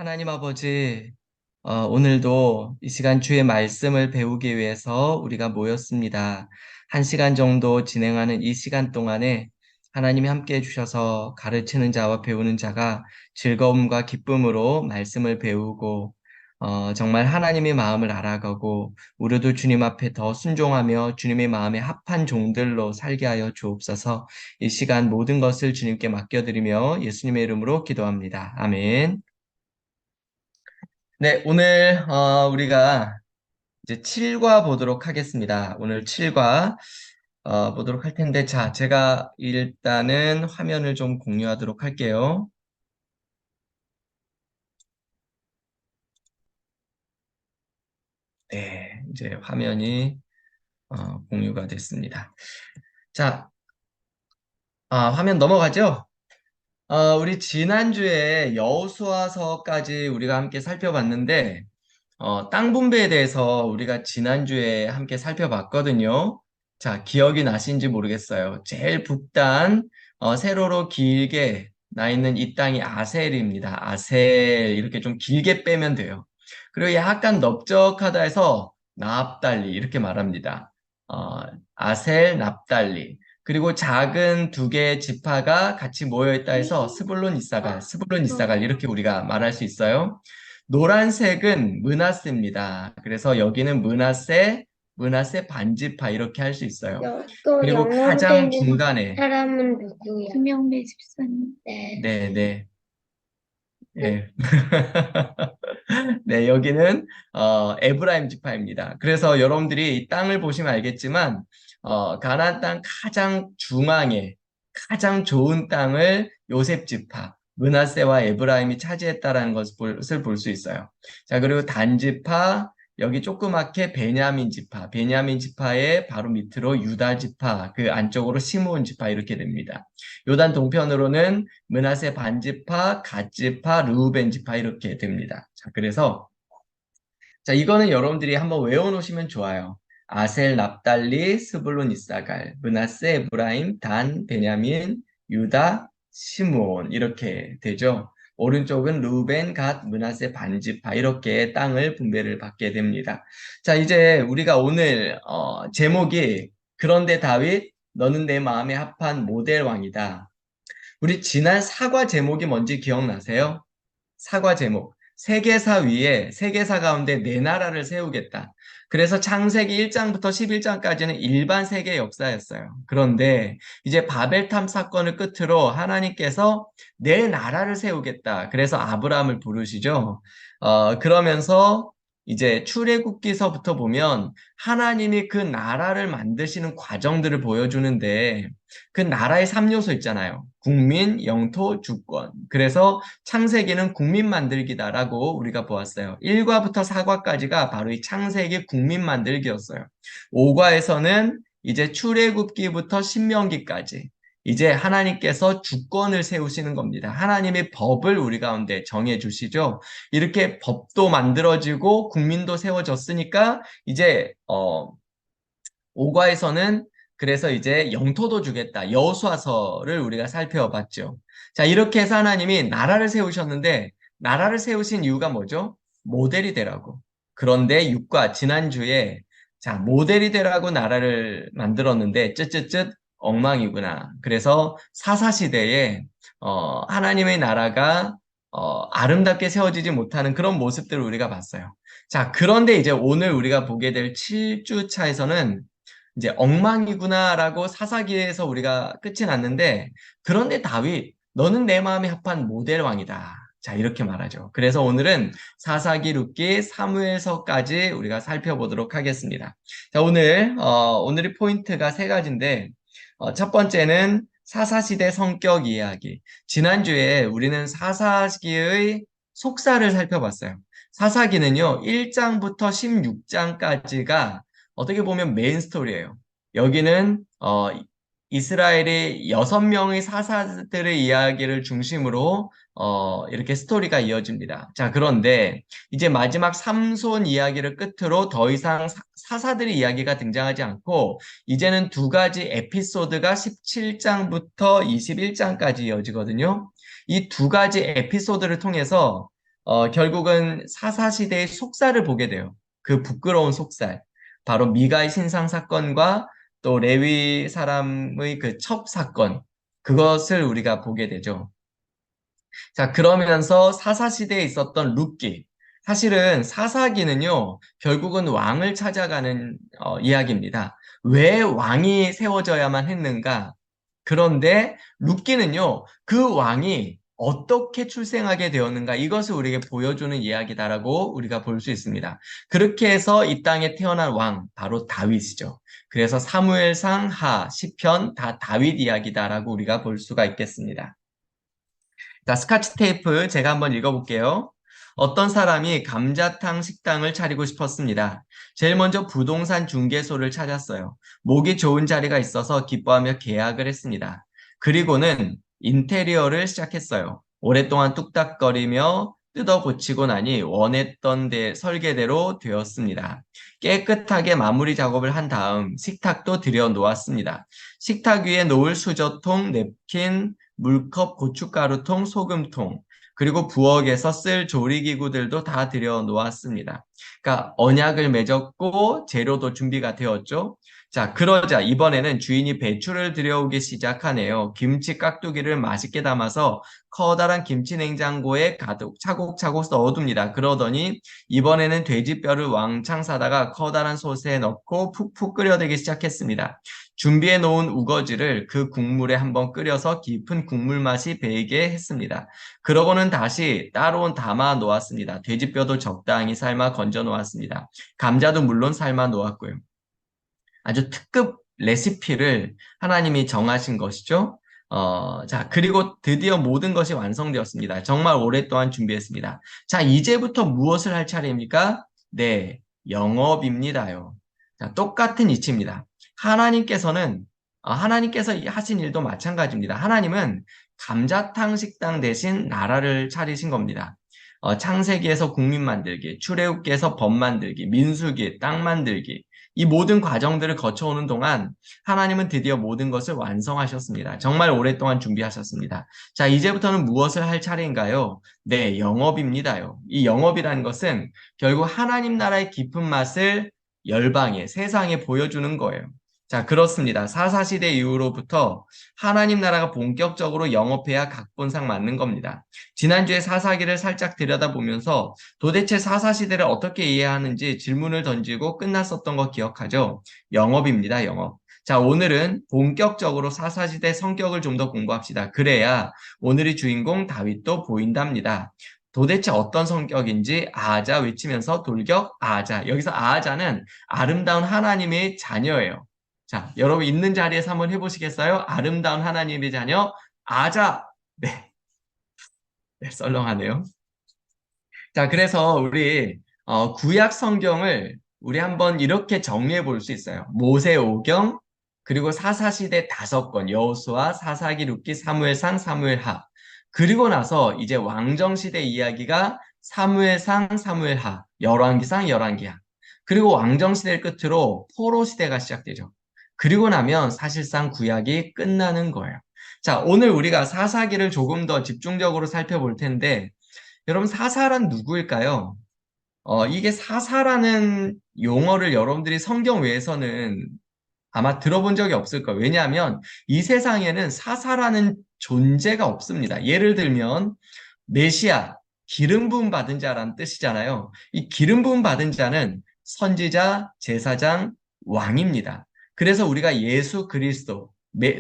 하나님 아버지, 오늘도 이 시간 주의 말씀을 배우기 위해서 우리가 모였습니다. 한 시간 정도 진행하는 이 시간 동안에 하나님이 함께 해주셔서 가르치는 자와 배우는 자가 즐거움과 기쁨으로 말씀을 배우고, 정말 하나님의 마음을 알아가고, 우리도 주님 앞에 더 순종하며 주님의 마음에 합한 종들로 살게 하여 주옵소서. 이 시간 모든 것을 주님께 맡겨드리며 예수님의 이름으로 기도합니다. 아멘. 네, 오늘 우리가 이제 7과 보도록 하겠습니다. 오늘 7과 보도록 할 텐데, 자, 제가 일단은 화면을 좀 공유하도록 할게요. 네, 이제 화면이 공유가 됐습니다. 자, 화면 넘어가죠? 우리 지난주에 여호수아서까지 우리가 함께 살펴봤는데, 땅 분배에 대해서 우리가 지난주에 함께 살펴봤거든요. 자, 기억이 나신지 모르겠어요. 제일 북단, 세로로 길게 나 있는 이 땅이 아셀입니다. 아셀, 이렇게 좀 길게 빼면 돼요. 그리고 약간 넓적하다 해서 납달리, 이렇게 말합니다. 어, 아셀, 납달리. 그리고 작은 두 개의 지파가 같이 모여 있다 해서 스불론, 이사갈, 스불론, 이사갈, 이렇게 우리가 말할 수 있어요. 노란색은 므낫세입니다. 그래서 여기는 므낫세 반지파 이렇게 할 수 있어요. 또 그리고 영어로 가장 되는 중간에 사람은 누구야? 김영배 집사님. 네. 네, 네. 예. 네, 여기는 에브라임 지파입니다. 그래서 여러분들이 이 땅을 보시면 알겠지만 가나안 땅 가장 중앙에 가장 좋은 땅을 요셉 지파 므낫세와 에브라임이 차지했다라는 것을 볼 수 있어요. 자, 그리고 단 지파 여기 조그맣게 베냐민 지파, 베냐민 지파의 바로 밑으로 유다 지파, 그 안쪽으로 시므온 지파 이렇게 됩니다. 요단 동편으로는 므낫세 반지파, 갓지파, 르우벤 지파 이렇게 됩니다. 자, 그래서 자, 이거는 여러분들이 한번 외워놓으시면 좋아요. 아셀, 납달리, 스불론, 이사갈, 므낫세, 에브라임, 단, 베냐민, 유다, 시므온 이렇게 되죠. 오른쪽은 루벤, 갓, 므낫세, 반지파 이렇게 땅을 분배를 받게 됩니다. 자, 이제 우리가 오늘 제목이 그런데 다윗 너는 내 마음에 합한 모델 왕이다. 우리 지난 사과 제목이 뭔지 기억나세요? 사과 제목. 세계사 위에 세계사 가운데 네 나라를 세우겠다. 그래서 창세기 1장부터 11장까지는 일반 세계 역사였어요. 그런데 이제 바벨탑 사건을 끝으로 하나님께서 네 나라를 세우겠다. 그래서 아브라함을 부르시죠. 그러면서 이제 출애굽기서부터 보면 하나님이 그 나라를 만드시는 과정들을 보여주는데 그 나라의 3요소 있잖아요. 국민, 영토, 주권. 그래서 창세기는 국민 만들기다라고 우리가 보았어요. 1과부터 4과까지가 바로 이 창세기 국민 만들기였어요. 5과에서는 이제 출애굽기부터 신명기까지 이제 하나님께서 주권을 세우시는 겁니다. 하나님의 법을 우리 가운데 정해 주시죠. 이렇게 법도 만들어지고 국민도 세워졌으니까 이제 5과에서는 그래서 이제 영토도 주겠다. 여호수아서를 우리가 살펴봤죠. 자, 이렇게 해서 하나님이 나라를 세우셨는데 나라를 세우신 이유가 뭐죠? 모델이 되라고. 그런데 6과 지난주에 자, 모델이 되라고 나라를 만들었는데 쯧쯧쯧 엉망이구나. 그래서 사사시대에 하나님의 나라가 아름답게 세워지지 못하는 그런 모습들을 우리가 봤어요. 자, 그런데 이제 오늘 우리가 보게 될 7주 차에서는 이제 엉망이구나라고 사사기에서 우리가 끝이 났는데 그런데 다윗 너는 내 마음에 합한 모델 왕이다. 자, 이렇게 말하죠. 그래서 오늘은 사사기, 룻기, 사무엘서까지 우리가 살펴보도록 하겠습니다. 자, 오늘의 포인트가 세 가지인데 첫 번째는 사사시대 성격 이야기. 지난주에 우리는 사사기의 속사를 살펴봤어요. 사사기는요, 1장부터 16장까지가 어떻게 보면 메인 스토리예요. 여기는 이스라엘의 6명의 사사들의 이야기를 중심으로 이렇게 스토리가 이어집니다. 자, 그런데 이제 마지막 삼손 이야기를 끝으로 더 이상 사사들의 이야기가 등장하지 않고 이제는 두 가지 에피소드가 17장부터 21장까지 이어지거든요. 이 두 가지 에피소드를 통해서 결국은 사사시대의 속살을 보게 돼요. 그 부끄러운 속살. 바로 미가의 신상 사건과 또 레위 사람의 그 첩 사건. 그것을 우리가 보게 되죠. 자, 그러면서 사사시대에 있었던 룻기. 사실은 사사기는요, 결국은 왕을 찾아가는 이야기입니다. 왜 왕이 세워져야만 했는가? 그런데 룻기는요, 그 왕이 어떻게 출생하게 되었는가? 이것을 우리에게 보여주는 이야기다라고 우리가 볼 수 있습니다. 그렇게 해서 이 땅에 태어난 왕, 바로 다윗이죠. 그래서 사무엘상, 하, 시편 다 다윗 이야기다라고 우리가 볼 수가 있겠습니다. 자, 스카치 테이프 제가 한번 읽어볼게요. 어떤 사람이 감자탕 식당을 차리고 싶었습니다. 제일 먼저 부동산 중개소를 찾았어요. 목이 좋은 자리가 있어서 기뻐하며 계약을 했습니다. 그리고는 인테리어를 시작했어요. 오랫동안 뚝딱거리며 뜯어 고치고 나니 원했던 설계대로 되었습니다. 깨끗하게 마무리 작업을 한 다음 식탁도 들여 놓았습니다. 식탁 위에 놓을 수저통, 냅킨, 물컵, 고춧가루통, 소금통, 그리고 부엌에서 쓸 조리기구들도 다 들여 놓았습니다. 그러니까 언약을 맺었고 재료도 준비가 되었죠. 자, 그러자 이번에는 주인이 배추를 들여오기 시작하네요. 김치 깍두기를 맛있게 담아서 커다란 김치 냉장고에 가득 차곡차곡 넣어둡니다. 그러더니 이번에는 돼지뼈를 왕창 사다가 커다란 솥에 넣고 푹푹 끓여대기 시작했습니다. 준비해 놓은 우거지를 그 국물에 한번 끓여서 깊은 국물 맛이 배이게 했습니다. 그러고는 다시 따로 담아 놓았습니다. 돼지뼈도 적당히 삶아 건져 놓았습니다. 감자도 물론 삶아 놓았고요. 아주 특급 레시피를 하나님이 정하신 것이죠. 자, 그리고 드디어 모든 것이 완성되었습니다. 정말 오랫동안 준비했습니다. 자, 이제부터 무엇을 할 차례입니까? 네, 영업입니다요. 자, 똑같은 이치입니다. 하나님께서 하신 일도 마찬가지입니다. 하나님은 감자탕 식당 대신 나라를 차리신 겁니다. 창세기에서 국민 만들기, 출애굽기에서 법 만들기, 민수기, 땅 만들기, 이 모든 과정들을 거쳐오는 동안 하나님은 드디어 모든 것을 완성하셨습니다. 정말 오랫동안 준비하셨습니다. 자, 이제부터는 무엇을 할 차례인가요? 네, 영업입니다요. 이 영업이라는 것은 결국 하나님 나라의 깊은 맛을 열방에, 세상에 보여주는 거예요. 자, 그렇습니다. 사사시대 이후로부터 하나님 나라가 본격적으로 영업해야 각본상 맞는 겁니다. 지난주에 사사기를 살짝 들여다보면서 도대체 사사시대를 어떻게 이해하는지 질문을 던지고 끝났었던 거 기억하죠? 영업입니다, 영업. 자, 오늘은 본격적으로 사사시대 성격을 좀 더 공부합시다. 그래야 오늘의 주인공 다윗도 보인답니다. 도대체 어떤 성격인지 아자 외치면서 돌격 아자. 여기서 아자는 아름다운 하나님의 자녀예요. 자, 여러분 있는 자리에서 한번 해보시겠어요? 아름다운 하나님의 자녀 아자. 네, 네, 썰렁하네요. 자, 그래서 우리 구약 성경을 우리 한번 이렇게 정리해 볼 수 있어요. 모세오경, 그리고 사사시대 5권, 여호수아, 사사기, 룻기, 사무엘상, 사무엘하. 그리고 나서 이제 왕정시대 이야기가 사무엘상, 사무엘하, 열왕기상, 열왕기하. 그리고 왕정시대를 끝으로 포로시대가 시작되죠. 그리고 나면 사실상 구약이 끝나는 거예요. 자, 오늘 우리가 사사기를 조금 더 집중적으로 살펴볼 텐데, 여러분, 사사란 누구일까요? 이게 사사라는 용어를 여러분들이 성경 외에서는 아마 들어본 적이 없을 거예요. 왜냐하면 이 세상에는 사사라는 존재가 없습니다. 예를 들면, 메시아, 기름 부음 받은 자라는 뜻이잖아요. 이 기름 부음 받은 자는 선지자, 제사장, 왕입니다. 그래서 우리가 예수 그리스도,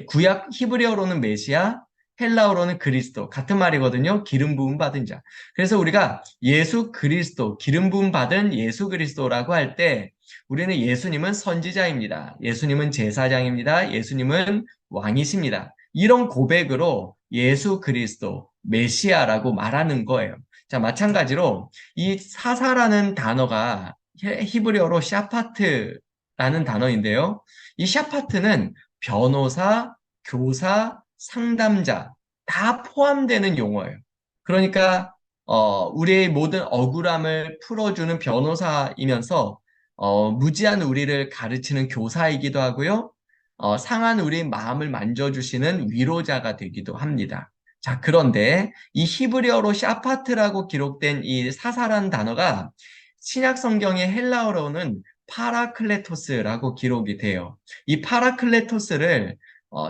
구약 히브리어로는 메시아, 헬라어로는 그리스도 같은 말이거든요. 기름 부음 받은 자. 그래서 우리가 예수 그리스도, 기름 부음 받은 예수 그리스도라고 할 때 우리는 예수님은 선지자입니다. 예수님은 제사장입니다. 예수님은 왕이십니다. 이런 고백으로 예수 그리스도, 메시아라고 말하는 거예요. 자, 마찬가지로 이 사사라는 단어가 히브리어로 샤파트라는 단어인데요. 이 샤파트는 변호사, 교사, 상담자 다 포함되는 용어예요. 그러니까 우리의 모든 억울함을 풀어주는 변호사이면서 무지한 우리를 가르치는 교사이기도 하고요. 상한 우리 마음을 만져주시는 위로자가 되기도 합니다. 자, 그런데 이 히브리어로 샤파트라고 기록된 이 사사라는 단어가 신약 성경의 헬라어로는 파라클레토스라고 기록이 돼요. 이 파라클레토스를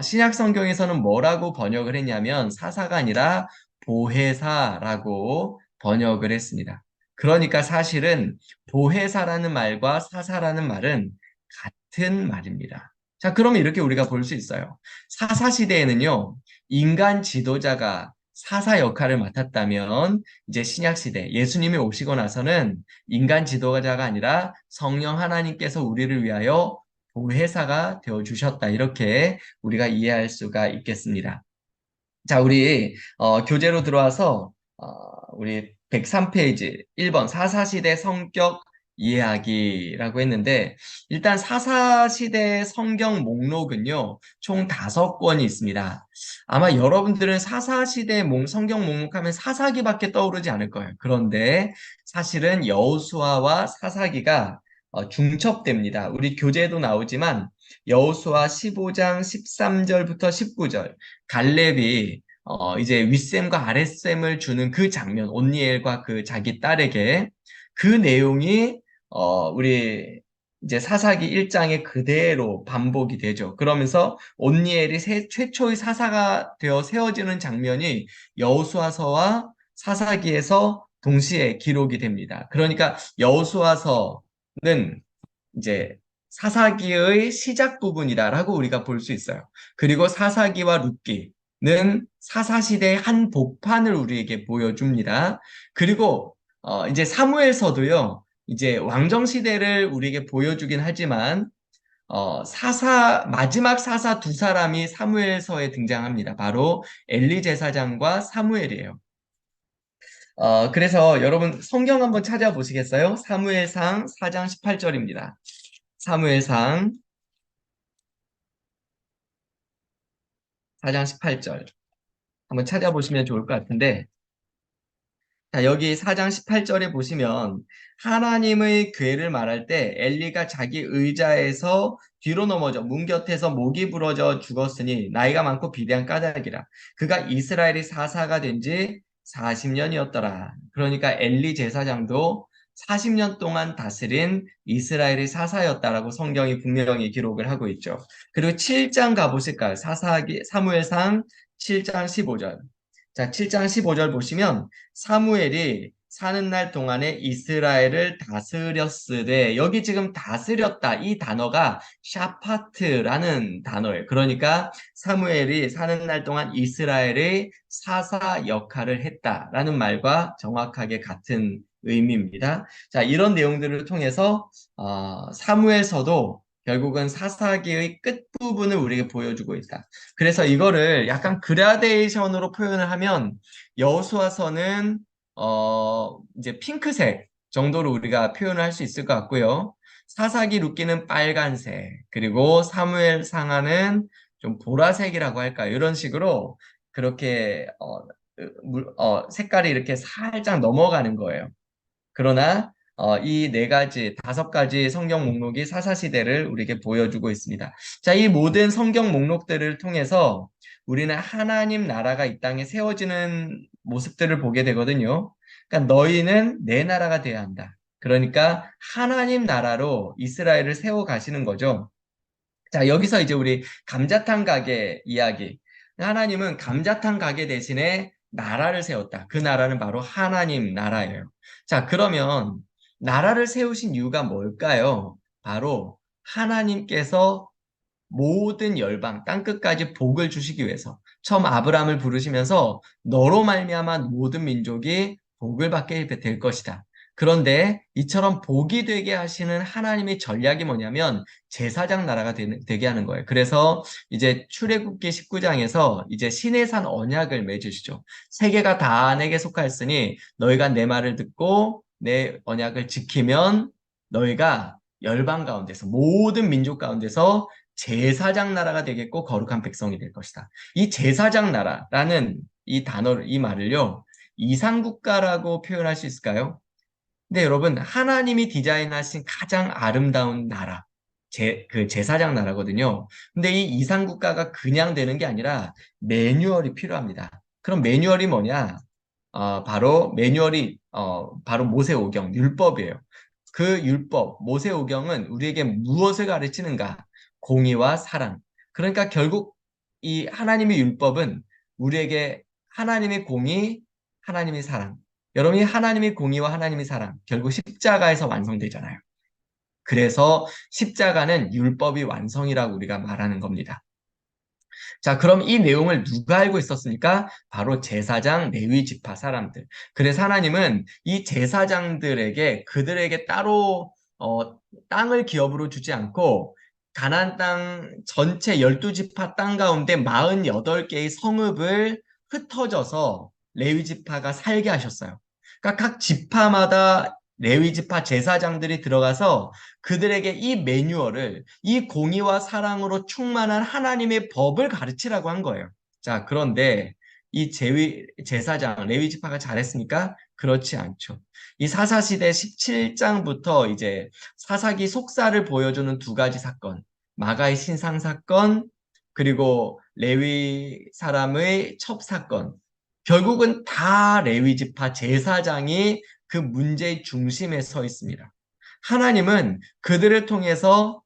신약 성경에서는 뭐라고 번역을 했냐면 사사가 아니라 보혜사라고 번역을 했습니다. 그러니까 사실은 보혜사라는 말과 사사라는 말은 같은 말입니다. 자, 그러면 이렇게 우리가 볼 수 있어요. 사사 시대에는요, 인간 지도자가 사사 역할을 맡았다면 이제 신약 시대 예수님이 오시고 나서는 인간 지도자가 아니라 성령 하나님께서 우리를 위하여 보혜사가 되어 주셨다. 이렇게 우리가 이해할 수가 있겠습니다. 자, 우리 교재로 들어와서 우리 103페이지 1번 사사시대 성격 이해하기라고 했는데 일단 사사시대 성경 목록은요 총 5권이 있습니다. 아마 여러분들은 사사시대 성경 목록하면 사사기밖에 떠오르지 않을 거예요. 그런데 사실은 여호수아와 사사기가 중첩됩니다. 우리 교재에도 나오지만 여호수아 15장 13절부터 19절 갈렙이 이제 윗셈과 아랫셈을 주는 그 장면, 온니엘과 그 자기 딸에게 그 내용이 우리 이제 사사기 1장에 그대로 반복이 되죠. 그러면서 온니엘이 최초의 사사가 되어 세워지는 장면이 여호수아서와 사사기에서 동시에 기록이 됩니다. 그러니까 여호수아서는 이제 사사기의 시작 부분이다라고 우리가 볼 수 있어요. 그리고 사사기와 룻기는 사사시대의 한 복판을 우리에게 보여줍니다. 그리고 이제 사무엘서도요. 이제 왕정시대를 우리에게 보여주긴 하지만 마지막 사사 두 사람이 사무엘서에 등장합니다. 바로 엘리 제사장과 사무엘이에요. 그래서 여러분 성경 한번 찾아보시겠어요? 사무엘상 4장 18절입니다. 사무엘상 4장 18절 한번 찾아보시면 좋을 것 같은데 자, 여기 4장 18절에 보시면 하나님의 괴를 말할 때 엘리가 자기 의자에서 뒤로 넘어져 문 곁에서 목이 부러져 죽었으니 나이가 많고 비대한 까닭이라 그가 이스라엘의 사사가 된 지 40년이었더라. 그러니까 엘리 제사장도 40년 동안 다스린 이스라엘의 사사였다라고 성경이 분명히 기록을 하고 있죠. 그리고 7장 가보실까요? 사무엘상 7장 15절. 자, 7장 15절 보시면 사무엘이 사는 날 동안에 이스라엘을 다스렸으되 여기 지금 다스렸다 이 단어가 샤파트라는 단어예요. 그러니까 사무엘이 사는 날 동안 이스라엘의 사사 역할을 했다라는 말과 정확하게 같은 의미입니다. 자, 이런 내용들을 통해서 사무엘서도 결국은 사사기의 끝부분을 우리에게 보여주고 있다. 그래서 이거를 약간 그라데이션으로 표현을 하면 여호수아서는 이제 핑크색 정도로 우리가 표현을 할 수 있을 것 같고요. 사사기 룻기는 빨간색, 그리고 사무엘 상하는 좀 보라색이라고 할까요? 이런 식으로 그렇게 색깔이 이렇게 살짝 넘어가는 거예요. 그러나 이 4가지, 5가지 성경 목록이 사사시대를 우리에게 보여주고 있습니다. 자, 이 모든 성경 목록들을 통해서 우리는 하나님 나라가 이 땅에 세워지는 모습들을 보게 되거든요. 그러니까 너희는 내 나라가 돼야 한다. 그러니까 하나님 나라로 이스라엘을 세워 가시는 거죠. 자, 여기서 이제 우리 감자탕 가게 이야기. 하나님은 감자탕 가게 대신에 나라를 세웠다. 그 나라는 바로 하나님 나라예요. 자, 그러면 나라를 세우신 이유가 뭘까요? 바로 하나님께서 모든 열방 땅끝까지 복을 주시기 위해서 처음 아브라함을 부르시면서 너로 말미암아 모든 민족이 복을 받게 될 것이다. 그런데 이처럼 복이 되게 하시는 하나님의 전략이 뭐냐면 제사장 나라가 되게 하는 거예요. 그래서 이제 출애굽기 19장에서 이제 시내산 언약을 맺으시죠. 세계가 다 내게 속하였으니 너희가 내 말을 듣고 내 언약을 지키면 너희가 열방 가운데서 모든 민족 가운데서 제사장 나라가 되겠고 거룩한 백성이 될 것이다. 이 제사장 나라라는 이 단어를 이 말을요. 이상국가라고 표현할 수 있을까요? 근데 여러분 하나님이 디자인하신 가장 아름다운 나라 그 제사장 나라거든요. 근데 이 이상국가가 그냥 되는 게 아니라 매뉴얼이 필요합니다. 그럼 매뉴얼이 뭐냐? 바로 매뉴얼이 바로 모세오경 율법이에요. 그 율법 모세오경은 우리에게 무엇을 가르치는가? 공의와 사랑. 그러니까 결국 이 하나님의 율법은 우리에게 하나님의 공의, 하나님의 사랑. 여러분이 하나님의 공의와 하나님의 사랑 결국 십자가에서 완성되잖아요. 그래서 십자가는 율법이 완성이라고 우리가 말하는 겁니다. 자, 그럼 이 내용을 누가 알고 있었습니까? 바로 제사장, 레위 지파 사람들. 그래서 하나님은 이 제사장들에게 그들에게 따로 땅을 기업으로 주지 않고 가나안 땅 전체 12지파 땅 가운데 48개의 성읍을 흩어져서 레위 지파가 살게 하셨어요. 그러니까 각 지파마다 레위 지파 제사장들이 들어가서 그들에게 이 매뉴얼을 이 공의와 사랑으로 충만한 하나님의 법을 가르치라고 한 거예요. 자, 그런데 이 제사장, 레위 지파가 잘했습니까? 그렇지 않죠. 이 사사시대 17장부터 이제 사사기 속사를 보여주는 두 가지 사건, 마가의 신상 사건, 그리고 레위 사람의 첩 사건. 결국은 다 레위 지파 제사장이 그 문제의 중심에 서 있습니다. 하나님은 그들을 통해서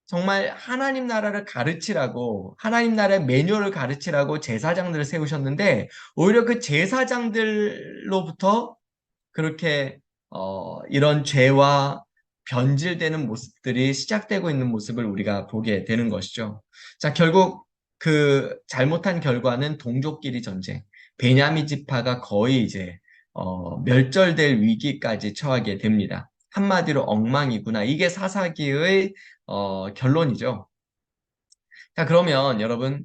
정말 하나님 나라를 가르치라고, 하나님 나라의 매뉴얼을 가르치라고 제사장들을 세우셨는데, 오히려 그 제사장들로부터 그렇게, 이런 죄와 변질되는 모습들이 시작되고 있는 모습을 우리가 보게 되는 것이죠. 자, 결국 그 잘못한 결과는 동족끼리 전쟁, 베냐민 지파가 거의 이제, 멸절될 위기까지 처하게 됩니다. 한마디로 엉망이구나. 이게 사사기의 결론이죠. 자, 그러면 여러분,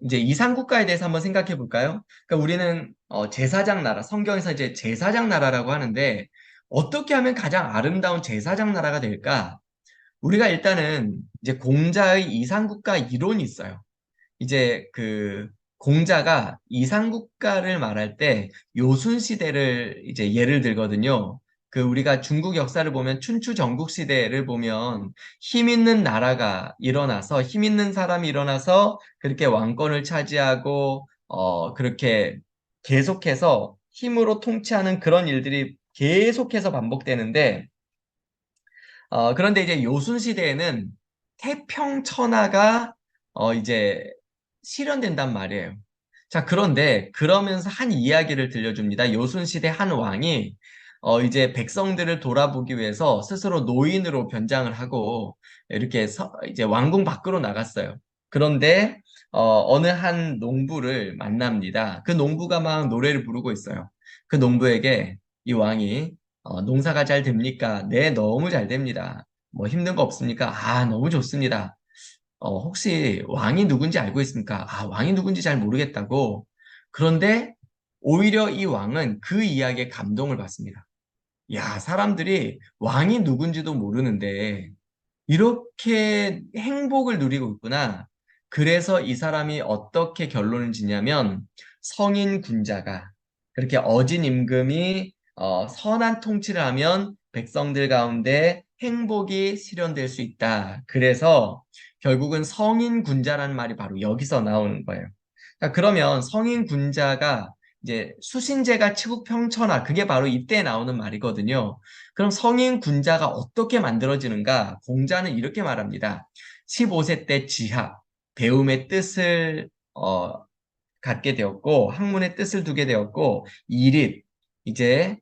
이제 이상국가에 대해서 한번 생각해 볼까요? 그러니까 우리는 제사장 나라, 성경에서 이제 제사장 나라라고 하는데, 어떻게 하면 가장 아름다운 제사장 나라가 될까? 우리가 일단은 이제 공자의 이상국가 이론이 있어요. 이제 그 공자가 이상국가를 말할 때 요순 시대를 이제 예를 들거든요. 그 우리가 중국 역사를 보면 춘추 전국 시대를 보면 힘 있는 나라가 일어나서 힘 있는 사람이 일어나서 그렇게 왕권을 차지하고 그렇게 계속해서 힘으로 통치하는 그런 일들이 계속해서 반복되는데 그런데 이제 요순 시대에는 태평천하가 이제 실현된단 말이에요. 자, 그런데 그러면서 한 이야기를 들려줍니다. 요순 시대 한 왕이 이제 백성들을 돌아보기 위해서 스스로 노인으로 변장을 하고 이렇게 이제 왕궁 밖으로 나갔어요. 그런데 어느 한 농부를 만납니다. 그 농부가 막 노래를 부르고 있어요. 그 농부에게 이 왕이 농사가 잘 됩니까? 네, 너무 잘 됩니다. 뭐 힘든 거 없습니까? 아, 너무 좋습니다. 혹시 왕이 누군지 알고 있습니까? 아, 왕이 누군지 잘 모르겠다고. 그런데 오히려 이 왕은 그 이야기에 감동을 받습니다. 야, 사람들이 왕이 누군지도 모르는데 이렇게 행복을 누리고 있구나. 그래서 이 사람이 어떻게 결론을 짓냐면 성인 군자가 그렇게 어진 임금이 선한 통치를 하면 백성들 가운데 행복이 실현될 수 있다. 그래서 결국은 성인 군자라는 말이 바로 여기서 나오는 거예요. 자, 그러면 성인 군자가 이제 수신제가 치국평천하 그게 바로 이때 나오는 말이거든요. 그럼 성인 군자가 어떻게 만들어지는가? 공자는 이렇게 말합니다. 15세 때 지학, 배움의 뜻을 갖게 되었고 학문의 뜻을 두게 되었고 이립, 이제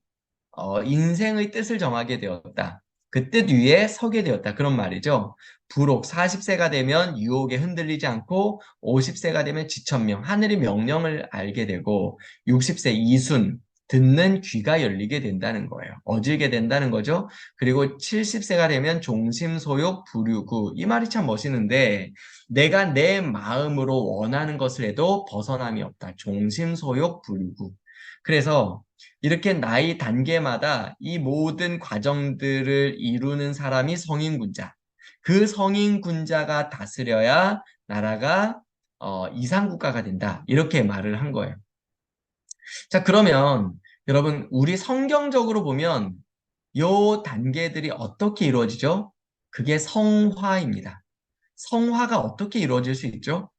인생의 뜻을 정하게 되었다. 그 뜻 위에 서게 되었다. 그런 말이죠. 부록 40세가 되면 유혹에 흔들리지 않고 50세가 되면 지천명, 하늘의 명령을 알게 되고 60세 이순, 듣는 귀가 열리게 된다는 거예요. 어질게 된다는 거죠. 그리고 70세가 되면 종심소욕 부류구. 이 말이 참 멋있는데 내가 내 마음으로 원하는 것을 해도 벗어남이 없다. 종심소욕 부류구. 그래서 이렇게 나이 단계마다 이 모든 과정들을 이루는 사람이 성인군자. 그 성인군자가 다스려야 나라가 이상국가가 된다. 이렇게 말을 한 거예요. 자, 그러면 여러분, 우리 성경적으로 보면 요 단계들이 어떻게 이루어지죠? 그게 성화입니다. 성화가 어떻게 이루어질 수 있죠?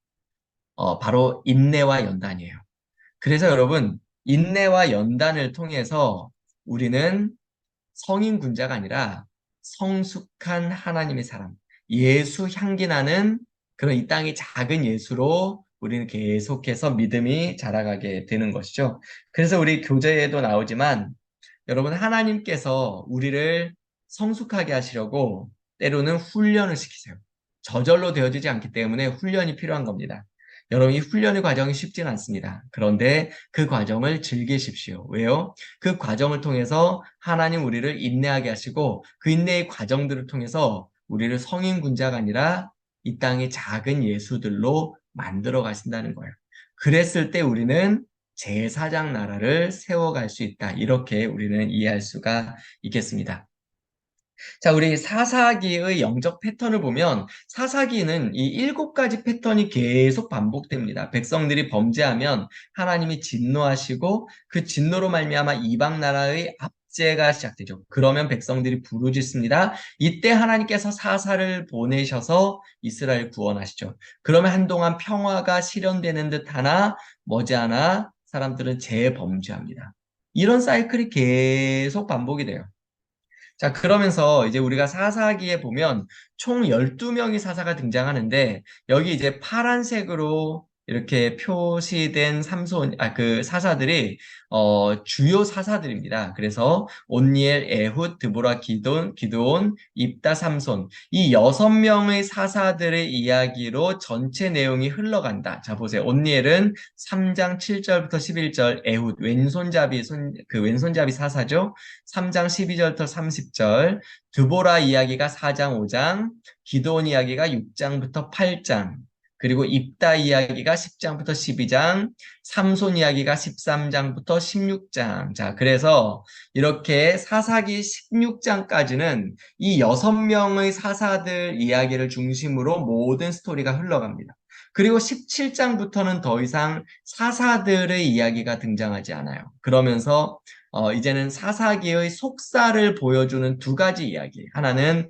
바로 인내와 연단이에요. 그래서 여러분, 인내와 연단을 통해서 우리는 성인 군자가 아니라 성숙한 하나님의 사람, 예수 향기 나는 그런 이 땅의 작은 예수로 우리는 계속해서 믿음이 자라가게 되는 것이죠. 그래서 우리 교재에도 나오지만 여러분, 하나님께서 우리를 성숙하게 하시려고 때로는 훈련을 시키세요. 저절로 되어지지 않기 때문에 훈련이 필요한 겁니다. 여러분, 이 훈련의 과정이 쉽지는 않습니다. 그런데 그 과정을 즐기십시오. 왜요? 그 과정을 통해서 하나님 우리를 인내하게 하시고 그 인내의 과정들을 통해서 우리를 성인 군자가 아니라 이 땅의 작은 예수들로 만들어 가신다는 거예요. 그랬을 때 우리는 제사장 나라를 세워갈 수 있다. 이렇게 우리는 이해할 수가 있겠습니다. 자, 우리 사사기의 영적 패턴을 보면 사사기는 이 7가지 패턴이 계속 반복됩니다. 백성들이 범죄하면 하나님이 진노하시고 그 진노로 말미암아 이방 나라의 압제가 시작되죠. 그러면 백성들이 부르짖습니다. 이때 하나님께서 사사를 보내셔서 이스라엘 구원하시죠. 그러면 한동안 평화가 실현되는 듯 하나 머지않아 사람들은 재범죄합니다. 이런 사이클이 계속 반복이 돼요. 자, 그러면서 이제 우리가 사사기에 보면 총 12명의 사사가 등장하는데 여기 이제 파란색으로 이렇게 표시된 그 사사들이 주요 사사들입니다. 그래서 온니엘, 에훗, 드보라, 기드온, 입다, 삼손 이 6명의 사사들의 이야기로 전체 내용이 흘러간다. 자, 보세요. 온니엘은 3장 7절부터 11절, 에훗 그 왼손잡이 사사죠. 3장 12절부터 30절, 드보라 이야기가 4장 5장, 기드온 이야기가 6장부터 8장, 그리고 입다 이야기가 10장부터 12장, 삼손 이야기가 13장부터 16장. 자, 그래서 이렇게 사사기 16장까지는 이 6명의 사사들 이야기를 중심으로 모든 스토리가 흘러갑니다. 그리고 17장부터는 더 이상 사사들의 이야기가 등장하지 않아요. 그러면서 이제는 사사기의 속사를 보여주는 2가지 이야기. 하나는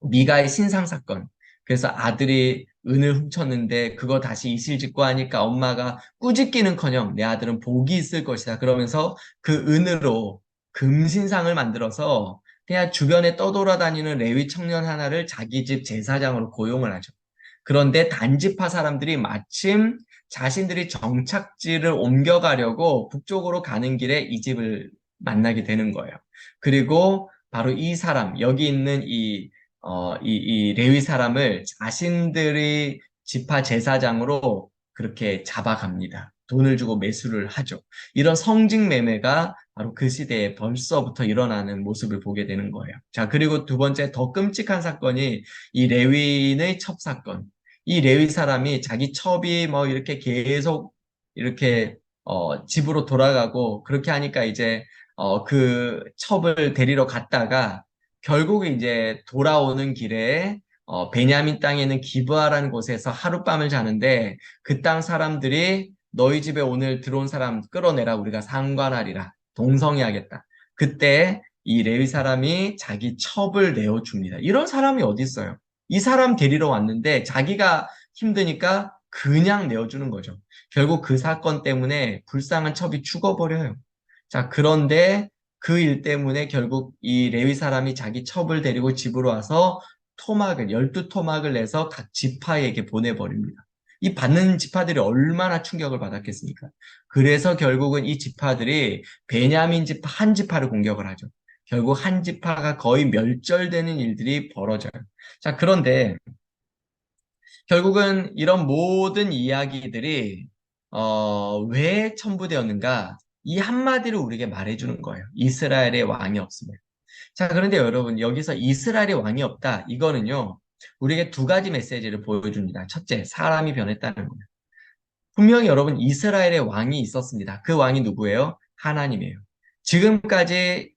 미가의 신상 사건. 그래서 아들이 은을 훔쳤는데 그거 다시 이실직고 하니까 엄마가 꾸짖기는커녕 내 아들은 복이 있을 것이다. 그러면서 그 은으로 금신상을 만들어서 그냥 주변에 떠돌아다니는 레위 청년 하나를 자기 집 제사장으로 고용을 하죠. 그런데 단지파 사람들이 마침 자신들이 정착지를 옮겨가려고 북쪽으로 가는 길에 이 집을 만나게 되는 거예요. 그리고 바로 이 사람, 여기 있는 이 레위 사람을 자신들의 지파 제사장으로 그렇게 잡아갑니다. 돈을 주고 매수를 하죠. 이런 성직 매매가 바로 그 시대에 벌써부터 일어나는 모습을 보게 되는 거예요. 자, 그리고 2번째 더 끔찍한 사건이 이 레위인의 첩사건. 이 레위 사람이 자기 첩이 뭐 이렇게 계속 이렇게 집으로 돌아가고 그렇게 하니까 이제 그 첩을 데리러 갔다가 결국에 이제 돌아오는 길에 베냐민 땅에 있는 기브아라는 곳에서 하룻밤을 자는데 그 땅 사람들이 너희 집에 오늘 들어온 사람 끌어내라 우리가 상관하리라 동성이하겠다. 그때 이 레위 사람이 자기 첩을 내어줍니다. 이런 사람이 어디 있어요? 이 사람 데리러 왔는데 자기가 힘드니까 그냥 내어주는 거죠. 결국 그 사건 때문에 불쌍한 첩이 죽어버려요. 자, 그런데 그 일 때문에 결국 이 레위 사람이 자기 첩을 데리고 집으로 와서 12토막을 내서 각 지파에게 보내버립니다. 이 받는 지파들이 얼마나 충격을 받았겠습니까? 그래서 결국은 이 지파들이 베냐민 지파 한 지파를 공격을 하죠. 결국 한 지파가 거의 멸절되는 일들이 벌어져요. 자, 그런데 결국은 이런 모든 이야기들이 왜 첨부되었는가? 이 한마디로 우리에게 말해주는 거예요. 이스라엘의 왕이 없으면. 자, 그런데 여러분, 여기서 이스라엘의 왕이 없다. 이거는요, 우리에게 2가지 메시지를 보여줍니다. 첫째, 사람이 변했다는 거예요. 분명히 여러분, 이스라엘의 왕이 있었습니다. 그 왕이 누구예요? 하나님이에요. 지금까지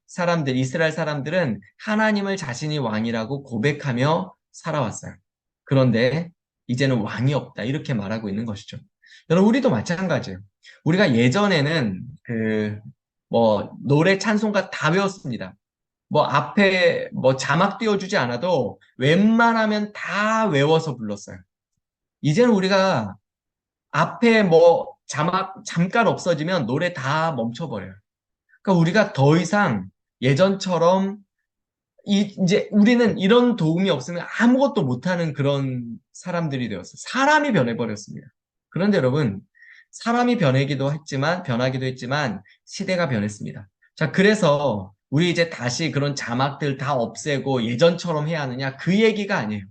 이스라엘 사람들은 하나님을 자신이 왕이라고 고백하며 살아왔어요. 그런데 이제는 왕이 없다. 이렇게 말하고 있는 것이죠. 여러분, 우리도 마찬가지예요. 우리가 예전에는 노래 찬송가 다 배웠습니다. 앞에 자막 띄워주지 않아도 웬만하면 다 외워서 불렀어요. 이제는 우리가 앞에 뭐 자막 잠깐 없어지면 노래 다 멈춰버려요. 그러니까 우리가 더 이상 예전처럼 이제 우리는 이런 도움이 없으면 아무것도 못하는 그런 사람들이 되었어요. 사람이 변해버렸습니다. 그런데 여러분, 사람이 변하기도 했지만 시대가 변했습니다. 자, 그래서 우리 이제 다시 그런 자막들 다 없애고 예전처럼 해야 하느냐? 그 얘기가 아니에요.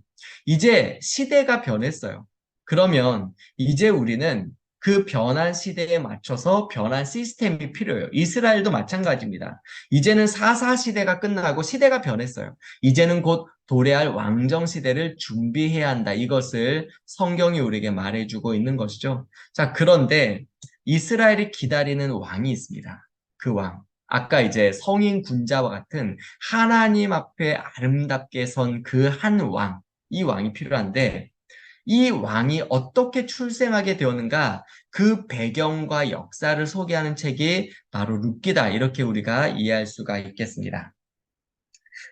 이제 시대가 변했어요. 그러면 이제 우리는 그 변한 시대에 맞춰서 변한 시스템이 필요해요. 이스라엘도 마찬가지입니다. 이제는 사사 시대가 끝나고 시대가 변했어요. 이제는 곧 도래할 왕정 시대를 준비해야 한다. 이것을 성경이 우리에게 말해주고 있는 것이죠. 자, 그런데 이스라엘이 기다리는 왕이 있습니다. 그 왕. 아까 이제 성인 군자와 같은 하나님 앞에 아름답게 선 그 한 왕. 이 왕이 필요한데 이 왕이 어떻게 출생하게 되었는가 그 배경과 역사를 소개하는 책이 바로 룻기다. 이렇게 우리가 이해할 수가 있겠습니다.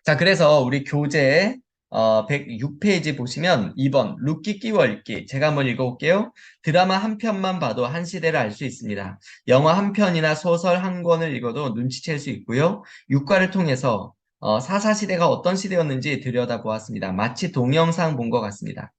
자, 그래서 우리 교재 106페이지 보시면 2번 룻기 끼워 읽기 제가 한번 읽어볼게요. 드라마 한 편만 봐도 한 시대를 알 수 있습니다. 영화 한 편이나 소설 한 권을 읽어도 눈치챌 수 있고요. 육과를 통해서 사사시대가 어떤 시대였는지 들여다보았습니다. 마치 동영상 본 것 같습니다.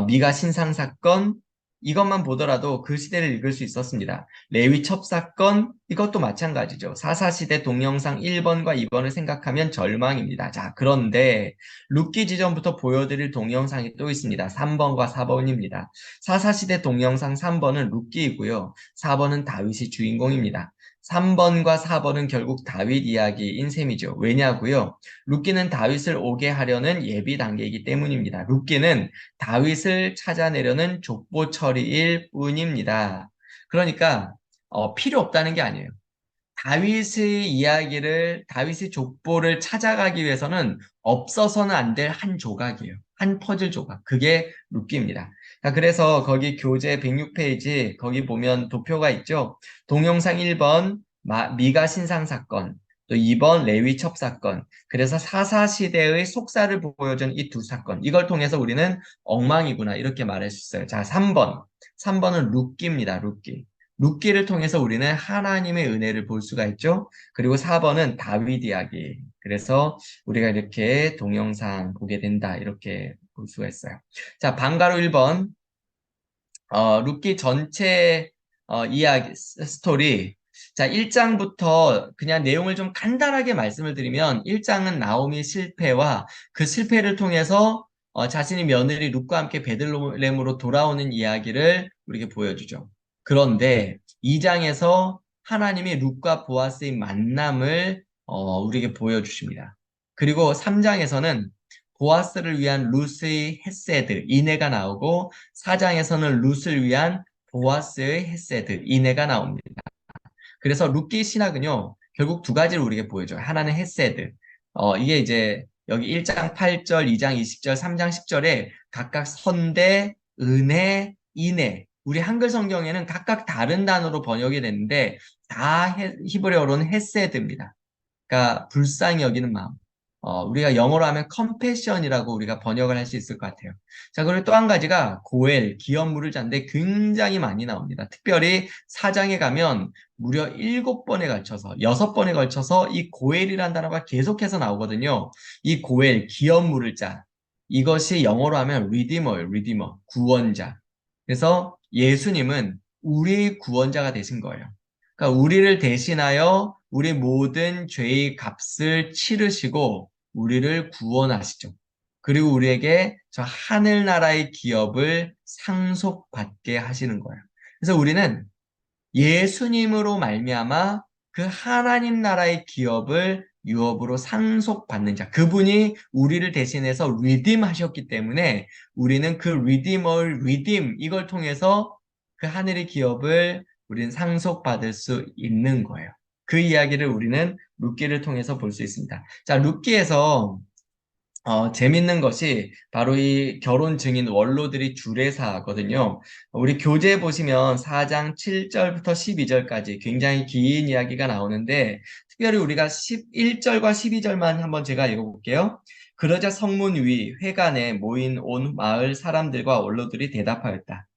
미가 신상 사건 이것만 보더라도 그 시대를 읽을 수 있었습니다. 레위 첩사건 이것도 마찬가지죠. 사사시대 동영상 1번과 2번을 생각하면 절망입니다. 자, 그런데 룻기 지전부터 보여드릴 동영상이 또 있습니다. 3번과 4번입니다. 사사시대 동영상 3번은 룻기이고요. 4번은 다윗이 주인공입니다. 3번과 4번은 결국 다윗 이야기인 셈이죠. 왜냐고요? 룻기는 다윗을 오게 하려는 예비 단계이기 때문입니다. 룻기는 다윗을 찾아내려는 족보 처리일 뿐입니다. 그러니까 필요 없다는 게 아니에요. 다윗의 족보를 찾아가기 위해서는 없어서는 안 될 한 조각이에요. 한 퍼즐 조각. 그게 룻기입니다. 자, 그래서 거기 교재 106페이지 거기 보면 도표가 있죠. 동영상 1번 미가 신상 사건, 또 2번 레위 첩 사건. 그래서 사사 시대의 속사를 보여준 이 두 사건. 이걸 통해서 우리는 엉망이구나 이렇게 말할 수 있어요. 자, 3번. 3번은 룻기입니다. 룻기. 룻기를 통해서 우리는 하나님의 은혜를 볼 수가 있죠. 그리고 4번은 다윗 이야기. 그래서 우리가 이렇게 동영상 보게 된다. 이렇게 볼 수가 있어요. 자, 방가로 1번. 룻기 전체 이야기, 스토리. 자, 1장부터 그냥 내용을 좀 간단하게 말씀을 드리면 1장은 나오미 실패와 그 실패를 통해서 자신의 며느리 룻과 함께 베들레헴으로 돌아오는 이야기를 우리에게 보여주죠. 그런데 2장에서 하나님이 룻과 보아스의 만남을 우리에게 보여주십니다. 그리고 3장에서는 보아스를 위한 룻의 헤세드, 인애가 나오고 4장에서는 룻을 위한 보아스의 헤세드, 인애가 나옵니다. 그래서 룻기 신학은요, 결국 두 가지를 우리에게 보여줘요. 하나는 헤세드. 이게 이제 여기 1장 8절, 2장 20절, 3장 10절에 각각 선대, 은혜, 인애. 우리 한글 성경에는 각각 다른 단어로 번역이 됐는데 다 히브리어로는 헤세드입니다. 그러니까 불쌍히 여기는 마음. 우리가 영어로 하면 compassion이라고 우리가 번역을 할 수 있을 것 같아요. 자, 그리고 또 한 가지가 고엘, 기업물을 잔데 굉장히 많이 나옵니다. 특별히 사장에 가면 무려 7번에 걸쳐서, 6번에 걸쳐서 이 고엘이라는 단어가 계속해서 나오거든요. 이 고엘, 기업물을 짠. 이것이 영어로 하면 redeemer예요, redeemer, 구원자. 그래서 예수님은 우리 구원자가 되신 거예요. 그러니까 우리를 대신하여 우리 모든 죄의 값을 치르시고 우리를 구원하시죠. 그리고 우리에게 저 하늘나라의 기업을 상속받게 하시는 거예요. 그래서 우리는 예수님으로 말미암아 그 하나님 나라의 기업을 유업으로 상속받는 자. 그분이 우리를 대신해서 리딤 하셨기 때문에 우리는 그 리디머를 리딤 이걸 통해서 그 하늘의 기업을 우리는 상속받을 수 있는 거예요. 그 이야기를 우리는 룻기를 통해서 볼 수 있습니다. 자, 룻기에서 재밌는 것이 바로 이 결혼 증인 원로들이 주례사거든요. 우리 교재 보시면 4장 7절부터 12절까지 굉장히 긴 이야기가 나오는데 특별히 우리가 11절과 12절만 한번 제가 읽어볼게요. 그러자 성문 위 회관에 모인 온 마을 사람들과 원로들이 대답하였다.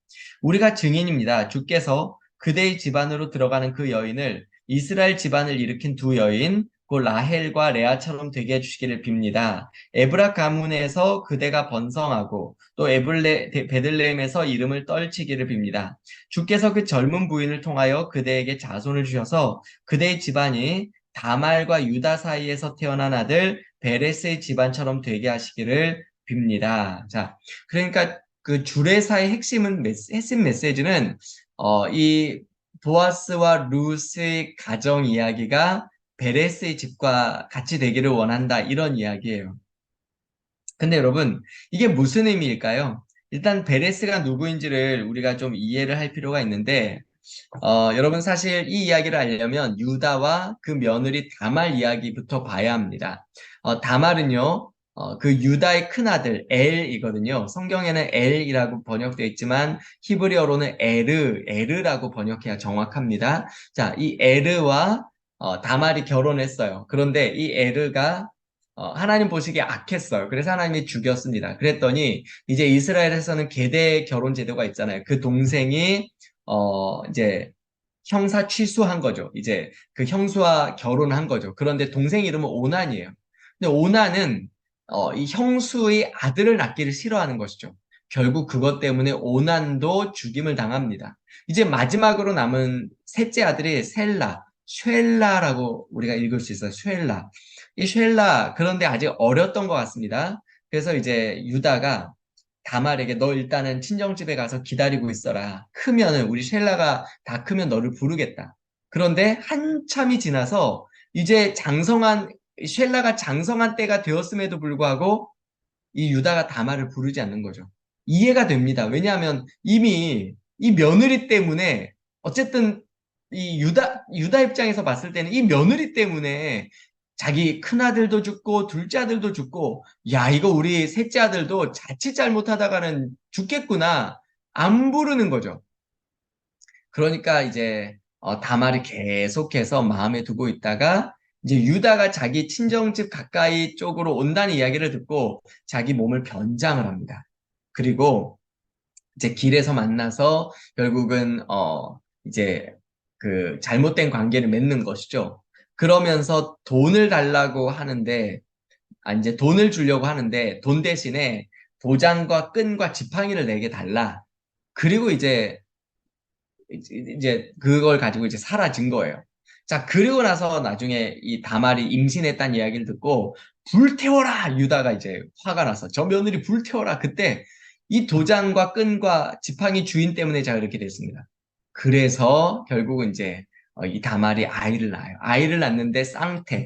우리가 증인입니다. 주께서 그대의 집안으로 들어가는 그 여인을 이스라엘 집안을 일으킨 두 여인 곧 라헬과 레아처럼 되게 해주시기를 빕니다. 에브라 가문에서 그대가 번성하고 또 베들레헴에서 이름을 떨치기를 빕니다. 주께서 그 젊은 부인을 통하여 그대에게 자손을 주셔서 그대의 집안이 다말과 유다 사이에서 태어난 아들 베레스의 집안처럼 되게 하시기를 빕니다. 자, 그러니까 그 주례사의 핵심 메시지는 이 보아스와 루스의 가정 이야기가 베레스의 집과 같이 되기를 원한다 이런 이야기예요. 근데 여러분 이게 무슨 의미일까요? 일단 베레스가 누구인지를 우리가 좀 이해를 할 필요가 있는데 여러분 사실 이 이야기를 알려면 유다와 그 며느리 다말 이야기부터 봐야 합니다. 다말은요, 그 유다의 큰아들 엘이거든요. 성경에는 엘이라고 번역되어 있지만 히브리어로는 에르라고 번역해야 정확합니다. 자, 이 에르와 다말이 결혼했어요. 그런데 이 에르가 하나님 보시기에 악했어요. 그래서 하나님이 죽였습니다. 그랬더니 이제 이스라엘에서는 계대 결혼 제도가 있잖아요. 그 동생이 이제 형사 취소한 거죠. 이제 그 형수와 결혼한 거죠. 그런데 동생 이름은 오난이에요. 근데 오난은 이 형수의 아들을 낳기를 싫어하는 것이죠. 결국 그것 때문에 오난도 죽임을 당합니다. 이제 마지막으로 남은 셋째 아들이 쉘라라고 우리가 읽을 수 있어요. 이 쉘라, 그런데 아직 어렸던 것 같습니다. 그래서 이제 유다가 다말에게 너 일단은 친정집에 가서 기다리고 있어라. 크면은 우리 쉘라가 다 크면 너를 부르겠다. 그런데 한참이 지나서 이제 쉘라가 장성한 때가 되었음에도 불구하고 이 유다가 다말을 부르지 않는 거죠. 이해가 됩니다. 왜냐하면 이미 이 며느리 때문에 어쨌든 이 유다 입장에서 봤을 때는 이 며느리 때문에 자기 큰아들도 죽고 둘째 아들도 죽고 야 이거 우리 셋째 아들도 자칫 잘못하다가는 죽겠구나 안 부르는 거죠. 그러니까 이제 다말이 계속해서 마음에 두고 있다가 이제 유다가 자기 친정집 가까이 쪽으로 온다는 이야기를 듣고 자기 몸을 변장을 합니다. 그리고 이제 길에서 만나서 결국은 이제 그 잘못된 관계를 맺는 것이죠. 그러면서 돈을 달라고 하는데 이제 돈을 주려고 하는데 돈 대신에 도장과 끈과 지팡이를 내게 달라. 그리고 이제 그걸 가지고 이제 사라진 거예요. 자, 그리고 나서 나중에 이 다말이 임신했다는 이야기를 듣고 불태워라! 유다가 이제 화가 나서 저 며느리 불태워라! 그때 이 도장과 끈과 지팡이 주인 때문에 제가 이렇게 됐습니다. 그래서 결국은 이제 이 다말이 아이를 낳아요. 아이를 낳는데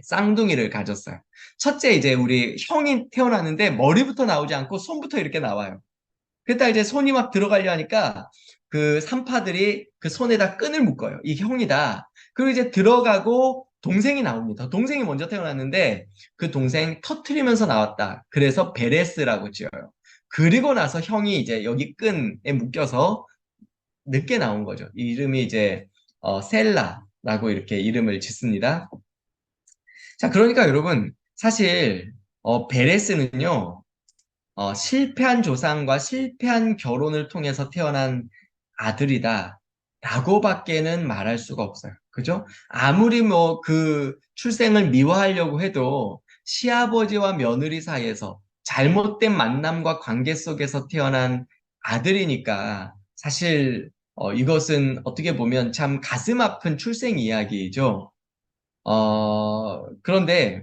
쌍둥이를 가졌어요. 첫째 이제 우리 형이 태어났는데 머리부터 나오지 않고 손부터 이렇게 나와요. 그랬다 이제 손이 막 들어가려 하니까 그 산파들이 그 손에다 끈을 묶어요. 이 형이다. 그리고 이제 들어가고 동생이 나옵니다. 동생이 먼저 태어났는데 그 동생 터트리면서 나왔다. 그래서 베레스라고 지어요. 그리고 나서 형이 이제 여기 끈에 묶여서 늦게 나온 거죠. 이 이름이 이제 셀라라고 이렇게 이름을 짓습니다. 자, 그러니까 여러분 사실 베레스는요. 실패한 조상과 실패한 결혼을 통해서 태어난 아들이다. 라고밖에는 말할 수가 없어요. 그죠? 아무리 뭐 그 출생을 미화하려고 해도 시아버지와 며느리 사이에서 잘못된 만남과 관계 속에서 태어난 아들이니까 사실 이것은 어떻게 보면 참 가슴 아픈 출생 이야기죠. 그런데